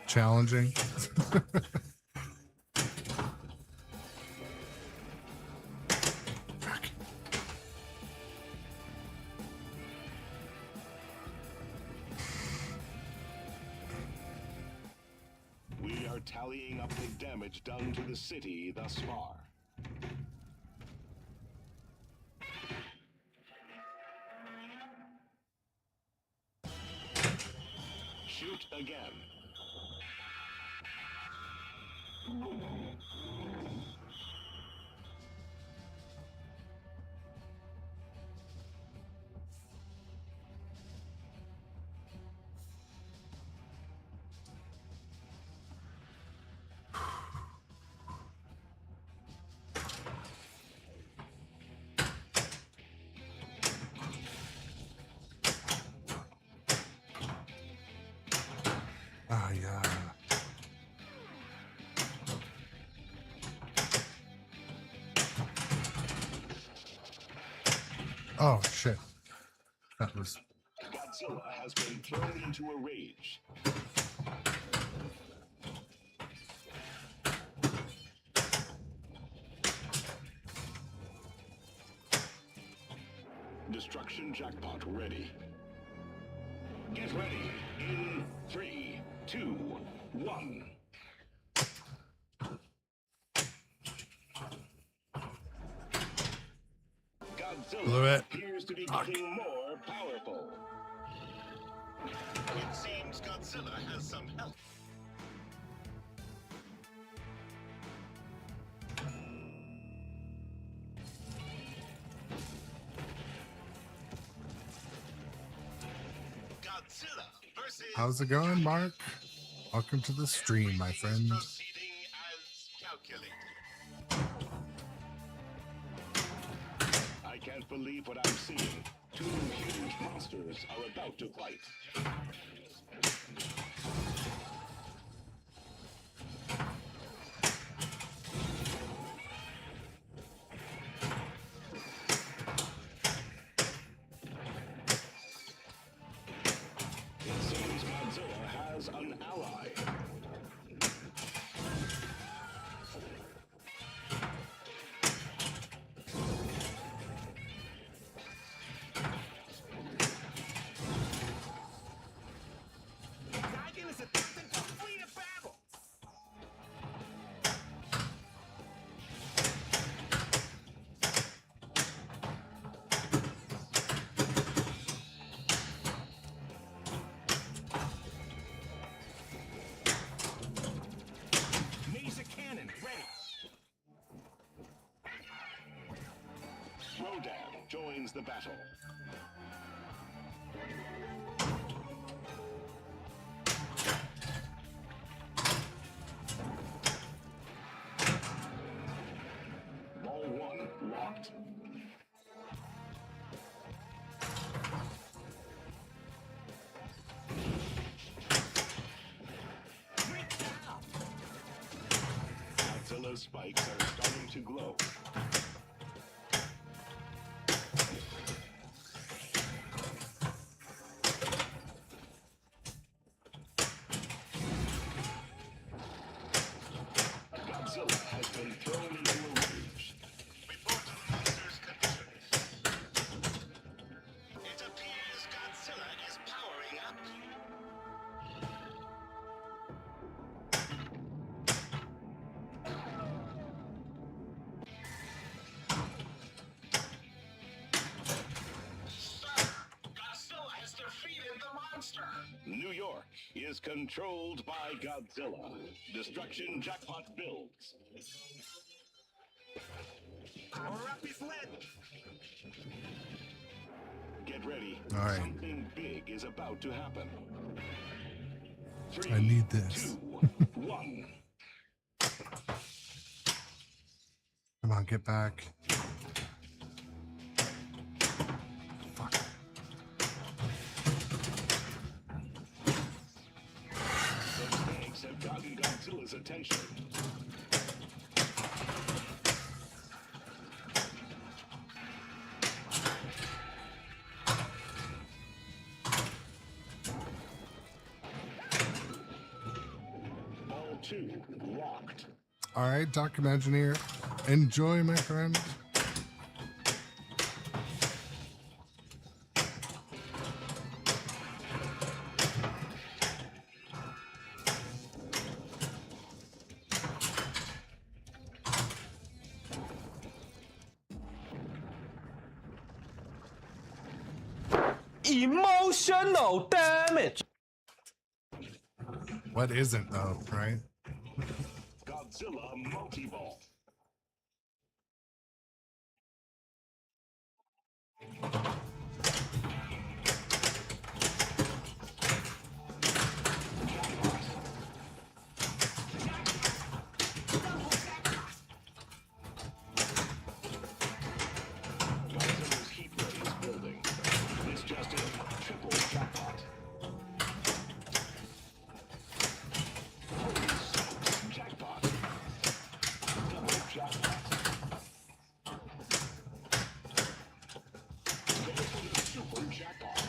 challenging. We are tallying up the damage done to the city thus far. Shoot again. Ah, yeah. Oh, shit. That was... Godzilla has been thrown into a rage. Destruction jackpot ready. Get ready in 3, 2, 1. Godzilla Blew it. appears to be getting more powerful. It seems Godzilla has some help. Godzilla versus How's it going, Mark? Welcome to the stream, my friend. proceeding as calculated. I can't believe what I'm seeing. Two huge monsters are about to fight. It seems Godzilla has an ally. Titan is attempting to flee the battle. Laser cannon ready. Rodan joins the battle. Ball 1 locked. Break down. Godzilla's spikes are starting to glow. Godzilla has been thrown into a rage. Report to the monster's conditions. It appears Godzilla is powering up. Sir, Godzilla has defeated the monster. New York is controlled by Godzilla. Destruction jackpot builds. Power up his lead. Get ready. All right. Something big is about to happen. 3, I need this. 2, 1. Come on, get back. Fuck. Those tanks have gotten Godzilla's attention. 2 locked. All right, Doc Imagineer. Enjoy, my friend. Emotional damage. What isn't, though, right? Godzilla multi-ball. Godzilla's heat ray is building. This just in, triple jackpot. Holy smokes, jackpot. Double jackpot. Go for the super jackpot.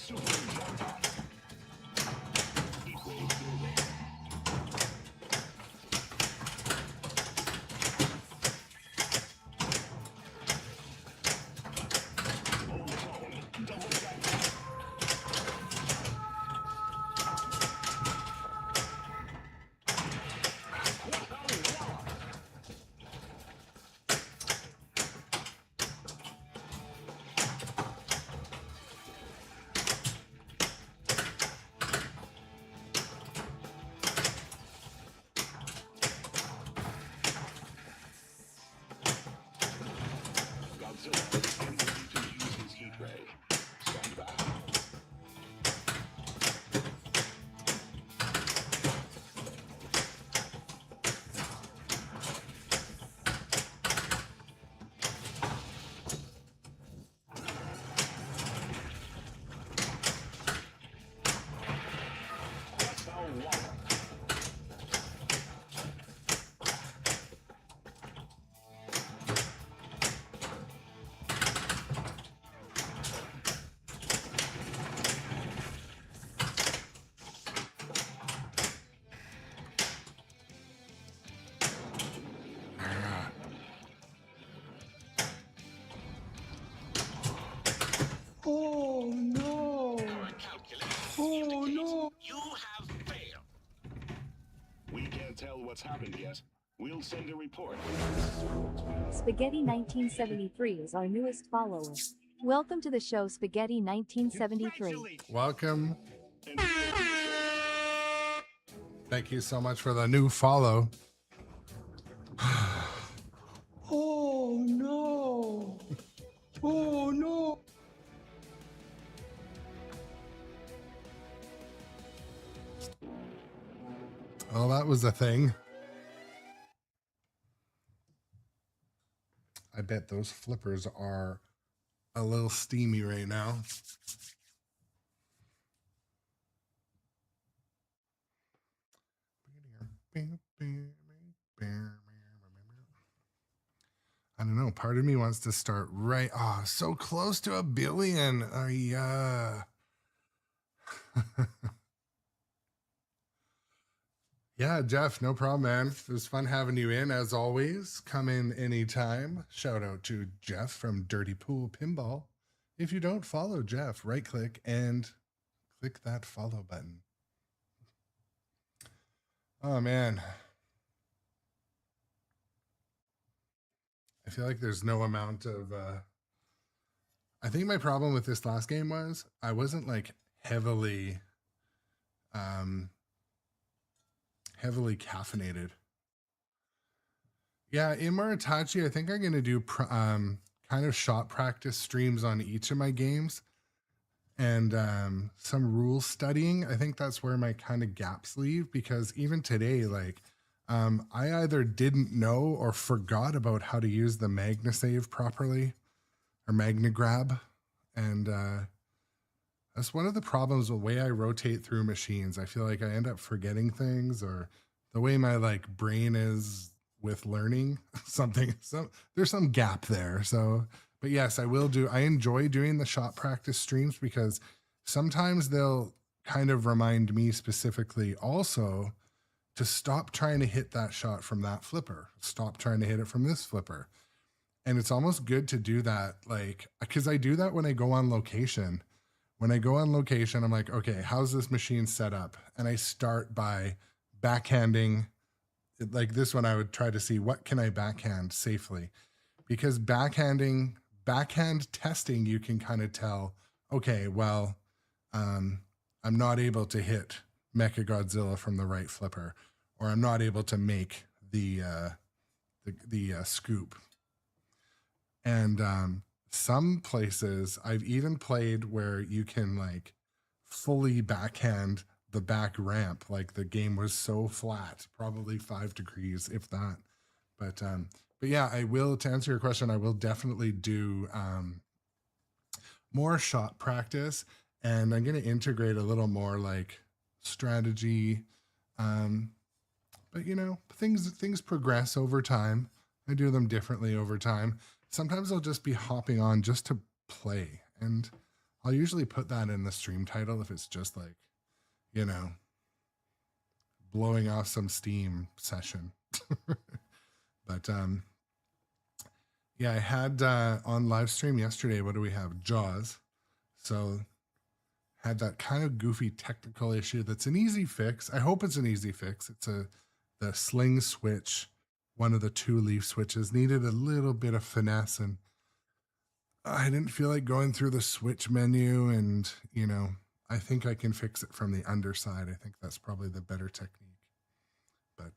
Super jackpot. Heat ray building. Double jackpot. Godzilla is getting ready to use his heat ray. Stand back. Now water. Oh no. Oh no! You have failed. We can't tell what's happened yet. We'll send a report. Spaghetti 1973 is our newest follower. Welcome to the show, Spaghetti 1973. Congratulations. Welcome. Thank you so much for the new follow. Oh no. Oh no. Oh, that was a thing. I bet those flippers are a little steamy right now. I don't know. Part of me wants to start right. Oh, so close to 1 billion. Yeah. Yeah, Jeff, no problem, man. It was fun having you in, as always. Come in anytime. Shout out to Jeff from Dirty Pool Pinball. If you don't follow Jeff, right click and click that follow button. Oh, man. I feel like there's no amount of. I think my problem with this last game was I wasn't like heavily caffeinated. Yeah, in Maritachi, I think I'm going to do kind of shot practice streams on each of my games and some rule studying. I think that's where my kind of gaps leave, because even today, like, I either didn't know or forgot about how to use the Magna save properly or Magna grab. And that's one of the problems with the way I rotate through machines. I feel like I end up forgetting things, or the way my like brain is with learning something. So there's some gap there. So, but but yes, I enjoy doing the shot practice streams because sometimes they'll kind of remind me specifically also to stop trying to hit that shot from that flipper, stop trying to hit it from this flipper. And it's almost good to do that, like, because I do that when I go on location. When I go on location, I'm like, okay, how's this machine set up? And I start by backhanding. Like this one, I would try to see what can I backhand safely, because backhand testing, you can kind of tell, okay, well, I'm not able to hit Mecha Godzilla from the right flipper, or I'm not able to make the scoop. And some places I've even played where you can like fully backhand the back ramp, like the game was so flat, probably 5 degrees, if that. But yeah, I will, to answer your question, I will definitely do more shot practice, and I'm going to integrate a little more like strategy. But you know, things progress over time. I do them differently over time. Sometimes I'll just be hopping on just to play, and I'll usually put that in the stream title if it's just like, you know, blowing off some steam session. But yeah, I had on live stream yesterday, what do we have? Jaws. So had that kind of goofy technical issue that's an easy fix. I hope it's an easy fix. It's the sling switch, one of the 2 leaf switches, needed a little bit of finesse, and I didn't feel like going through the switch menu, and you know, I think I can fix it from the underside. I think that's probably the better technique. But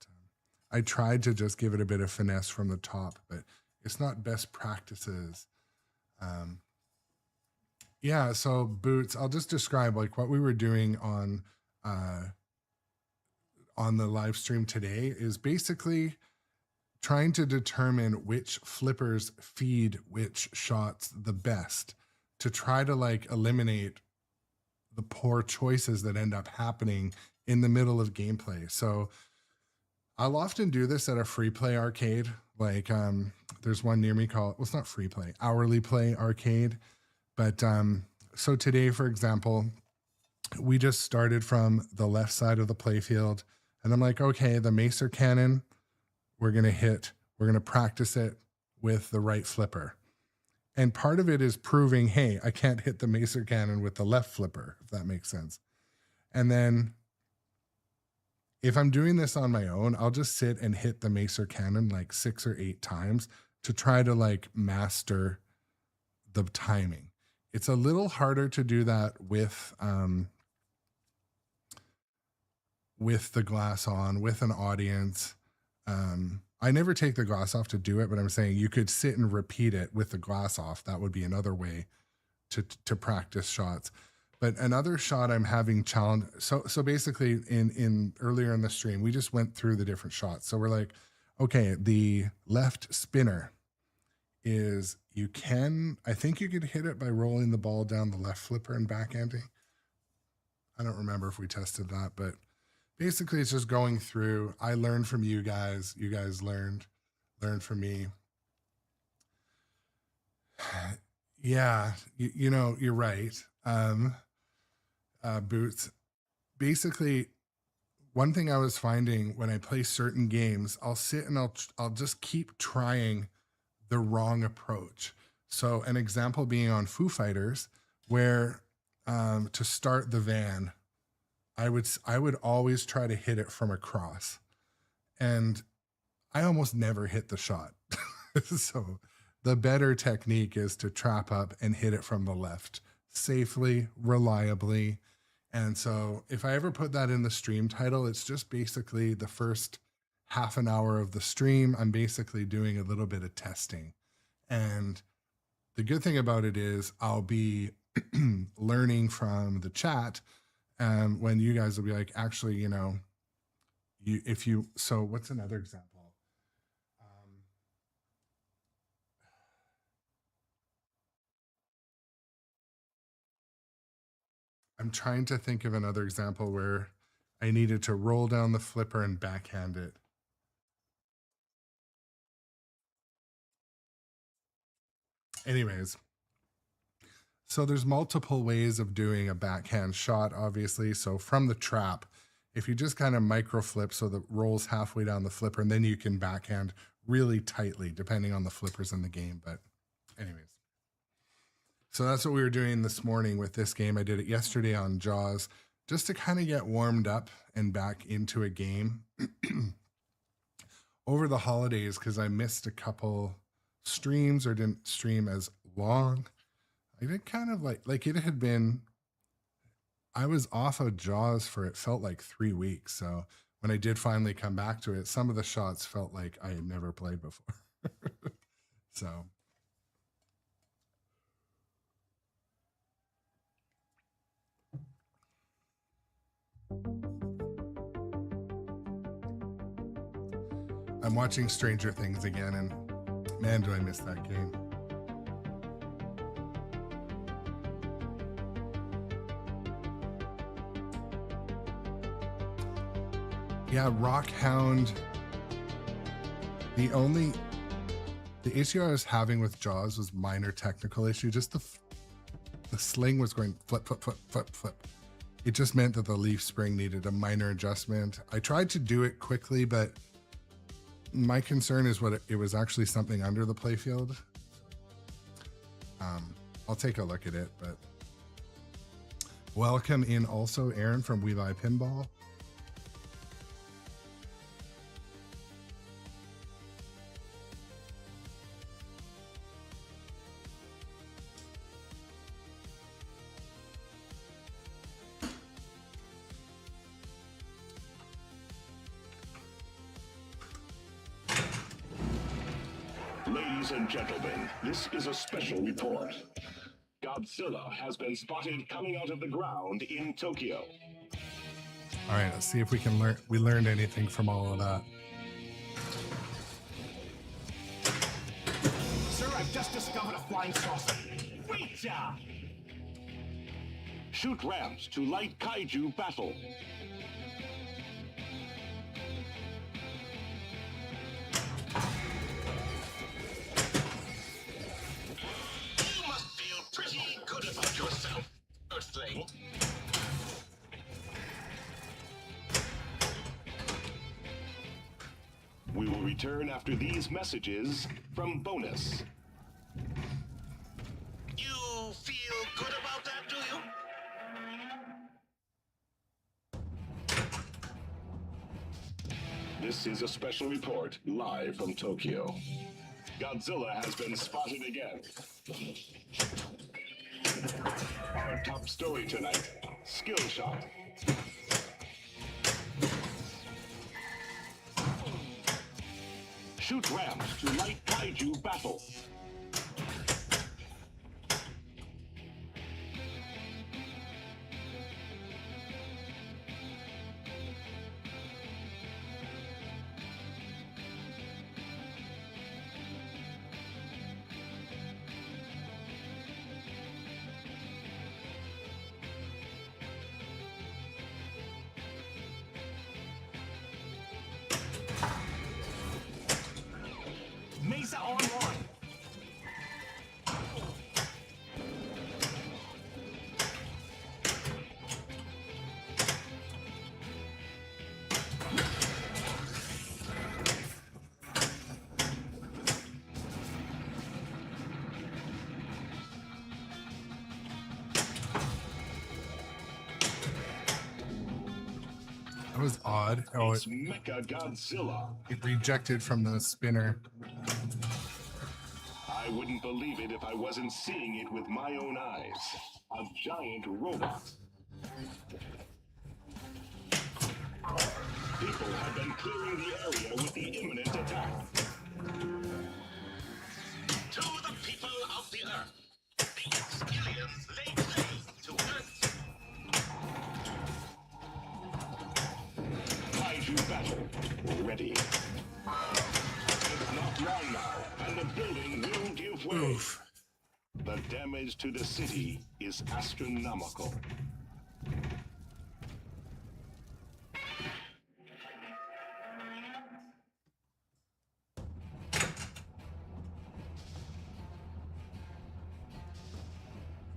I tried to just give it a bit of finesse from the top, but it's not best practices. Yeah, so Boots, I'll just describe like what we were doing on the live stream today is basically trying to determine which flippers feed which shots the best, to try to like eliminate the poor choices that end up happening in the middle of gameplay. So I'll often do this at a free play arcade. Like there's one near me called, well, it's not free play, hourly play arcade. But so today, for example, we just started from the left side of the playfield, and I'm like, okay, the Macer cannon, we're going to practice it with the right flipper. And part of it is proving, hey, I can't hit the Macer cannon with the left flipper, if that makes sense. And then if I'm doing this on my own, I'll just sit and hit the Macer cannon like 6 or 8 times to try to like master the timing. It's a little harder to do that with the glass on, with an audience. I never take the glass off to do it, but I'm saying you could sit and repeat it with the glass off. That would be another way to practice shots. But another shot I'm having challenge. So basically in earlier in the stream, we just went through the different shots. So we're like, okay, the left spinner is, I think you could hit it by rolling the ball down the left flipper and backhanding. I don't remember if we tested that, but basically it's just going through. I learned from you guys learned from me. Yeah, you know, you're right. Boots. Basically, one thing I was finding when I play certain games, I'll sit and I'll just keep trying the wrong approach. So an example being on Foo Fighters, where to start the van, I would always try to hit it from across, and I almost never hit the shot. So the better technique is to trap up and hit it from the left safely, reliably. And so if I ever put that in the stream title, it's just basically the first half an hour of the stream, I'm basically doing a little bit of testing. And the good thing about it is I'll be learning from the chat, when you guys will be like, actually, you know, so what's another example? I'm trying to think of another example where I needed to roll down the flipper and backhand it. Anyways, so there's multiple ways of doing a backhand shot, obviously. So from the trap, if you just kind of micro flip so that rolls halfway down the flipper, and then you can backhand really tightly depending on the flippers in the game. But anyways, so that's what we were doing this morning with this game. I did it yesterday on Jaws just to kind of get warmed up and back into a game over the holidays, because I missed a couple streams or didn't stream as long. I did kind of like it had been, I was off of Jaws for, it felt like 3 weeks. So when I did finally come back to it, some of the shots felt like I had never played before. So I'm watching Stranger Things again, and man, do I miss that game. Yeah, Rockhound. The issue I was having with Jaws was minor technical issue. Just the sling was going flip, flip, flip, flip, flip. It just meant that the leaf spring needed a minor adjustment. I tried to do it quickly, but my concern is what it was actually something under the playfield. I'll take a look at it, but welcome in also Aaron from We Buy Pinball. Ladies and gentlemen, this is a special report. Godzilla has been spotted coming out of the ground in Tokyo. All right, let's see if we can we learned anything from all of that. Sir, I've just discovered a flying saucer. Great job! Shoot ramps to light kaiju battle. You must feel pretty good about yourself, Earthling. We will return after these messages from Bonus. You feel good about that, do you? This is a special report live from Tokyo. Godzilla has been spotted again. Our top story tonight, skill shot. Shoot ramps to light kaiju battle. Mesa online. That was odd. Oh, It's Mecha Godzilla. it rejected from the spinner. I wouldn't believe it if I wasn't seeing it with my own eyes. A giant robot. People have been clearing the area with the imminent attack. To the people of the Earth, the aliens lay claim to Earth. Kaiju battle. Ready. It's not long now, and the building will give way. Oof. The damage to the city is astronomical.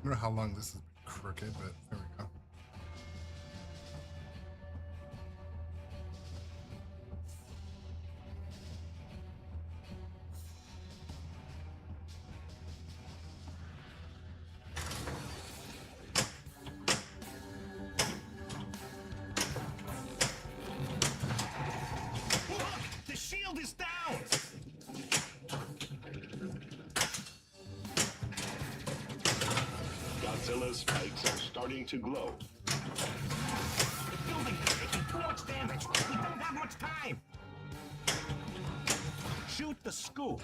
don't know how long this has been crooked, but there we go. The shield is down! Godzilla's spikes are starting to glow. The building is taking too much damage. We don't have much time. Shoot the scoop.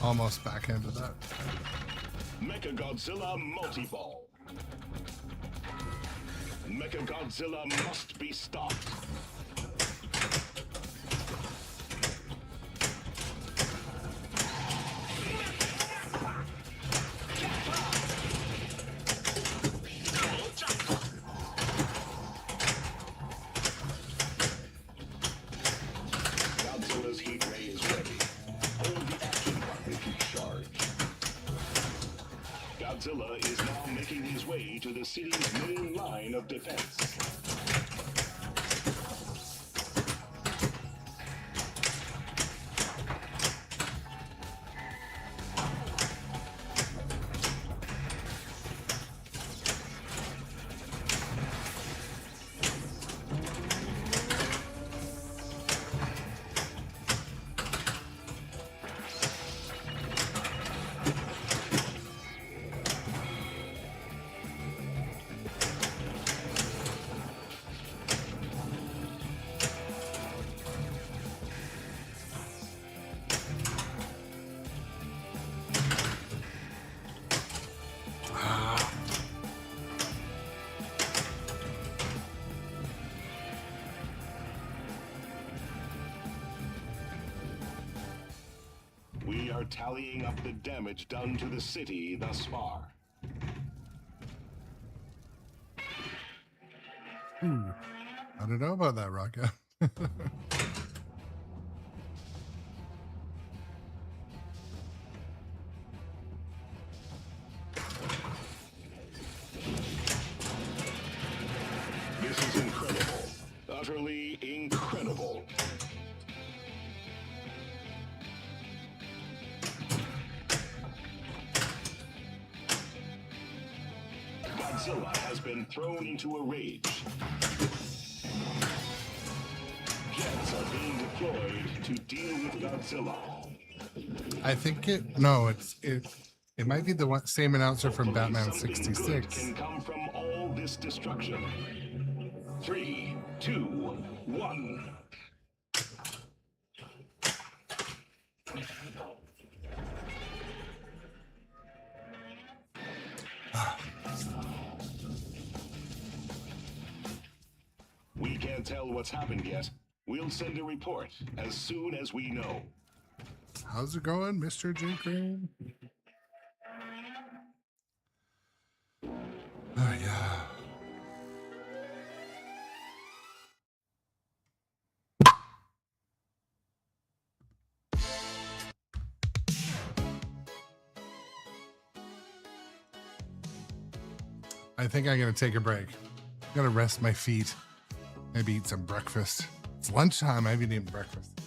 Almost backhanded that. Mecha Godzilla multi-ball. Mecha Godzilla must be stopped. Godzilla's heat ray is ready. Hold the action button to charge. Godzilla is now making his way to the city's main line of defense. We are tallying up the damage done to the city thus far. I don't know about that, Rocco. This is incredible. Utterly incredible. Godzilla has been thrown into a rage. Jets are being deployed to deal with Godzilla. I think it might be the same announcer from Batman Something good 66. can come from all this destruction. 3, 2, 1. We can't tell what's happened yet. We'll send a report as soon as we know. How's it going, Mr. J. Green? Oh, yeah. I think I'm going to take a break. I'm going to rest my feet. Maybe eat some breakfast. It's lunchtime. I haven't eaten breakfast.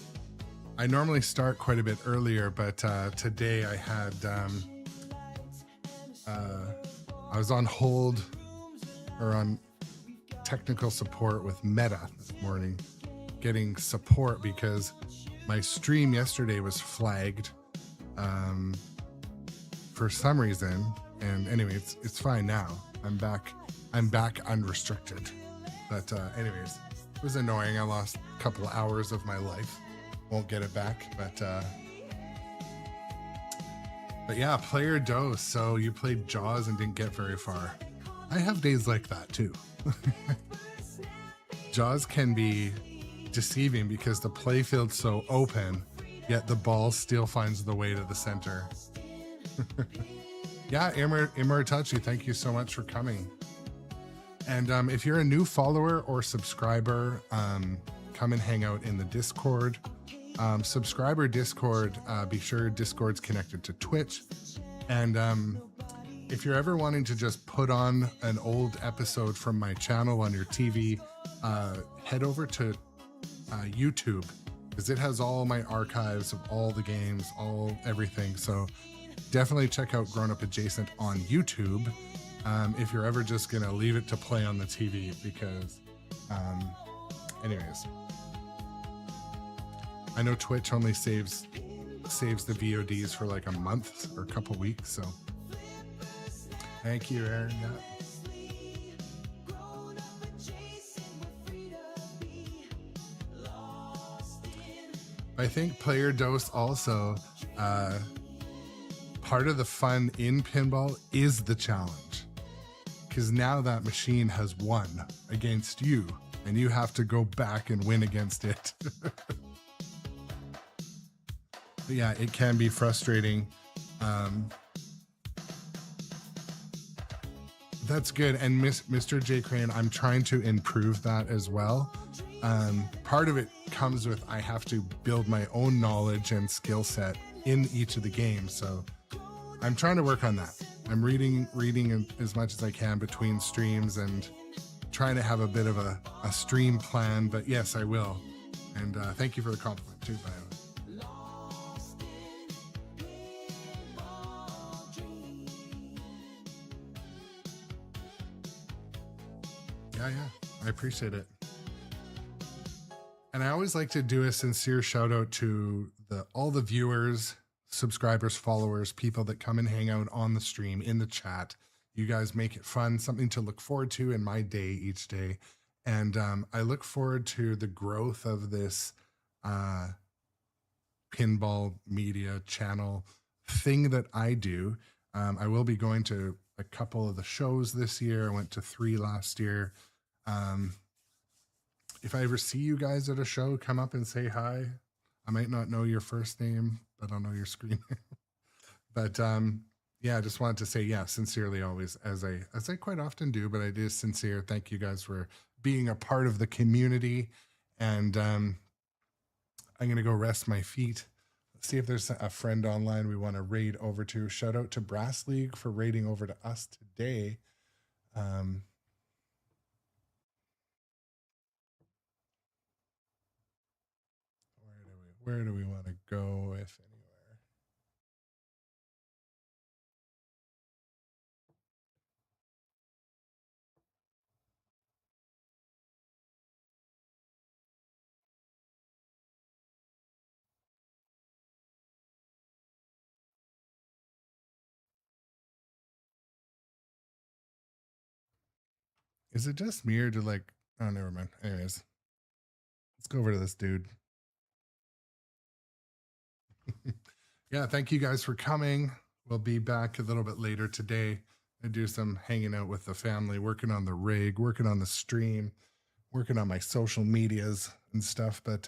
I normally start quite a bit earlier, but today I had I was on hold or on technical support with Meta this morning, getting support because my stream yesterday was flagged for some reason. And anyway, it's fine now. I'm back unrestricted. But anyways, it was annoying. I lost a couple of hours of my life. Won't get it back, but yeah, player dose. So you played Jaws and didn't get very far. I have days like that too. Jaws can be deceiving because the playfield's so open, yet the ball still finds the way to the center. Yeah, Immortachi, thank you so much for coming. And if you're a new follower or subscriber, come and hang out in the Discord. Subscriber Discord. Be sure Discord's connected to Twitch. And if you're ever wanting to just put on an old episode from my channel on your TV, head over to YouTube, because it has all my archives of all the games, everything. So definitely check out Grown Up Adjacent on YouTube if you're ever just gonna leave it to play on the TV, because anyways, I know Twitch only saves the VODs for like a month or a couple weeks. So thank you, Aaron. Yeah. I think player dose also, part of the fun in pinball is the challenge, because now that machine has won against you and you have to go back and win against it. But yeah, it can be frustrating. That's good. And Mr. J. Crane, I'm trying to improve that as well. Part of it comes with I have to build my own knowledge and skill set in each of the games. So I'm trying to work on that. I'm reading as much as I can between streams and trying to have a bit of a stream plan. But yes, I will. And thank you for the compliment too, by the way. Yeah, I appreciate it. And I always like to do a sincere shout out to all the viewers, subscribers, followers, people that come and hang out on the stream, in the chat. You guys make it fun, something to look forward to in my day each day. And I look forward to the growth of this pinball media channel thing that I do. I will be going to a couple of the shows this year. I went to 3 last year. If I ever see you guys at a show, come up and say hi. I might not know your first name, but I'll know your screen name. But yeah, I just wanted to say, yeah, sincerely always, as I quite often do, but it is sincere. Thank you guys for being a part of the community. And I'm going to go rest my feet. Let's see if there's a friend online we want to raid over to. Shout out to Brass League for raiding over to us today. Where do we want to go, if anywhere? Is it just me or do like, oh, never mind. Anyways, let's go over to this dude. Yeah, thank you guys for coming. We'll be back a little bit later today and do some hanging out with the family, working on the rig, working on the stream, working on my social medias and stuff. But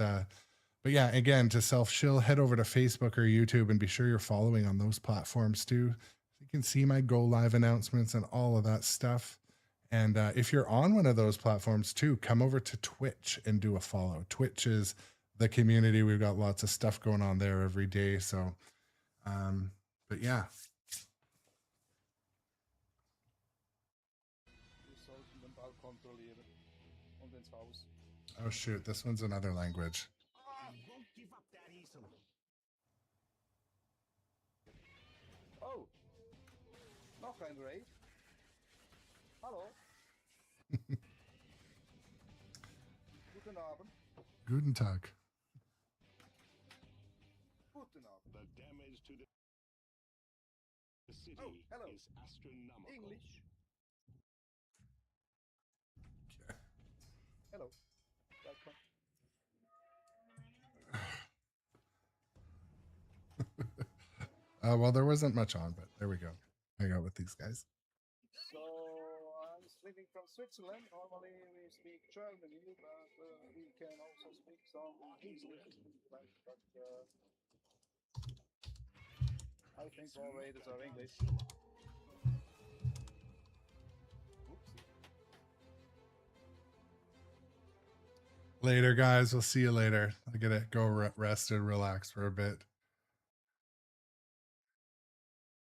yeah, again, to self-shill, head over to Facebook or YouTube and be sure you're following on those platforms too. You can see my go live announcements and all of that stuff. And if you're on one of those platforms too, come over to Twitch and do a follow. Twitch is the community. We've got lots of stuff going on there every day. So, but yeah. Oh shoot, this one's another language. I won't give up that easily. Oh, nog een raid. Hallo. Goedenavond. Guten Tag. Goedenavond. The damage to the city Oh, hello. is astronomical. English. Okay. Hello. Welcome. Well, there wasn't much on, but there we go. Hang out with these guys. So I'm living from Switzerland. Normally we speak German, but we can also speak some English. But I think all raiders are English. Oops. Later, guys. We'll see you later. I gotta go rest and relax for a bit.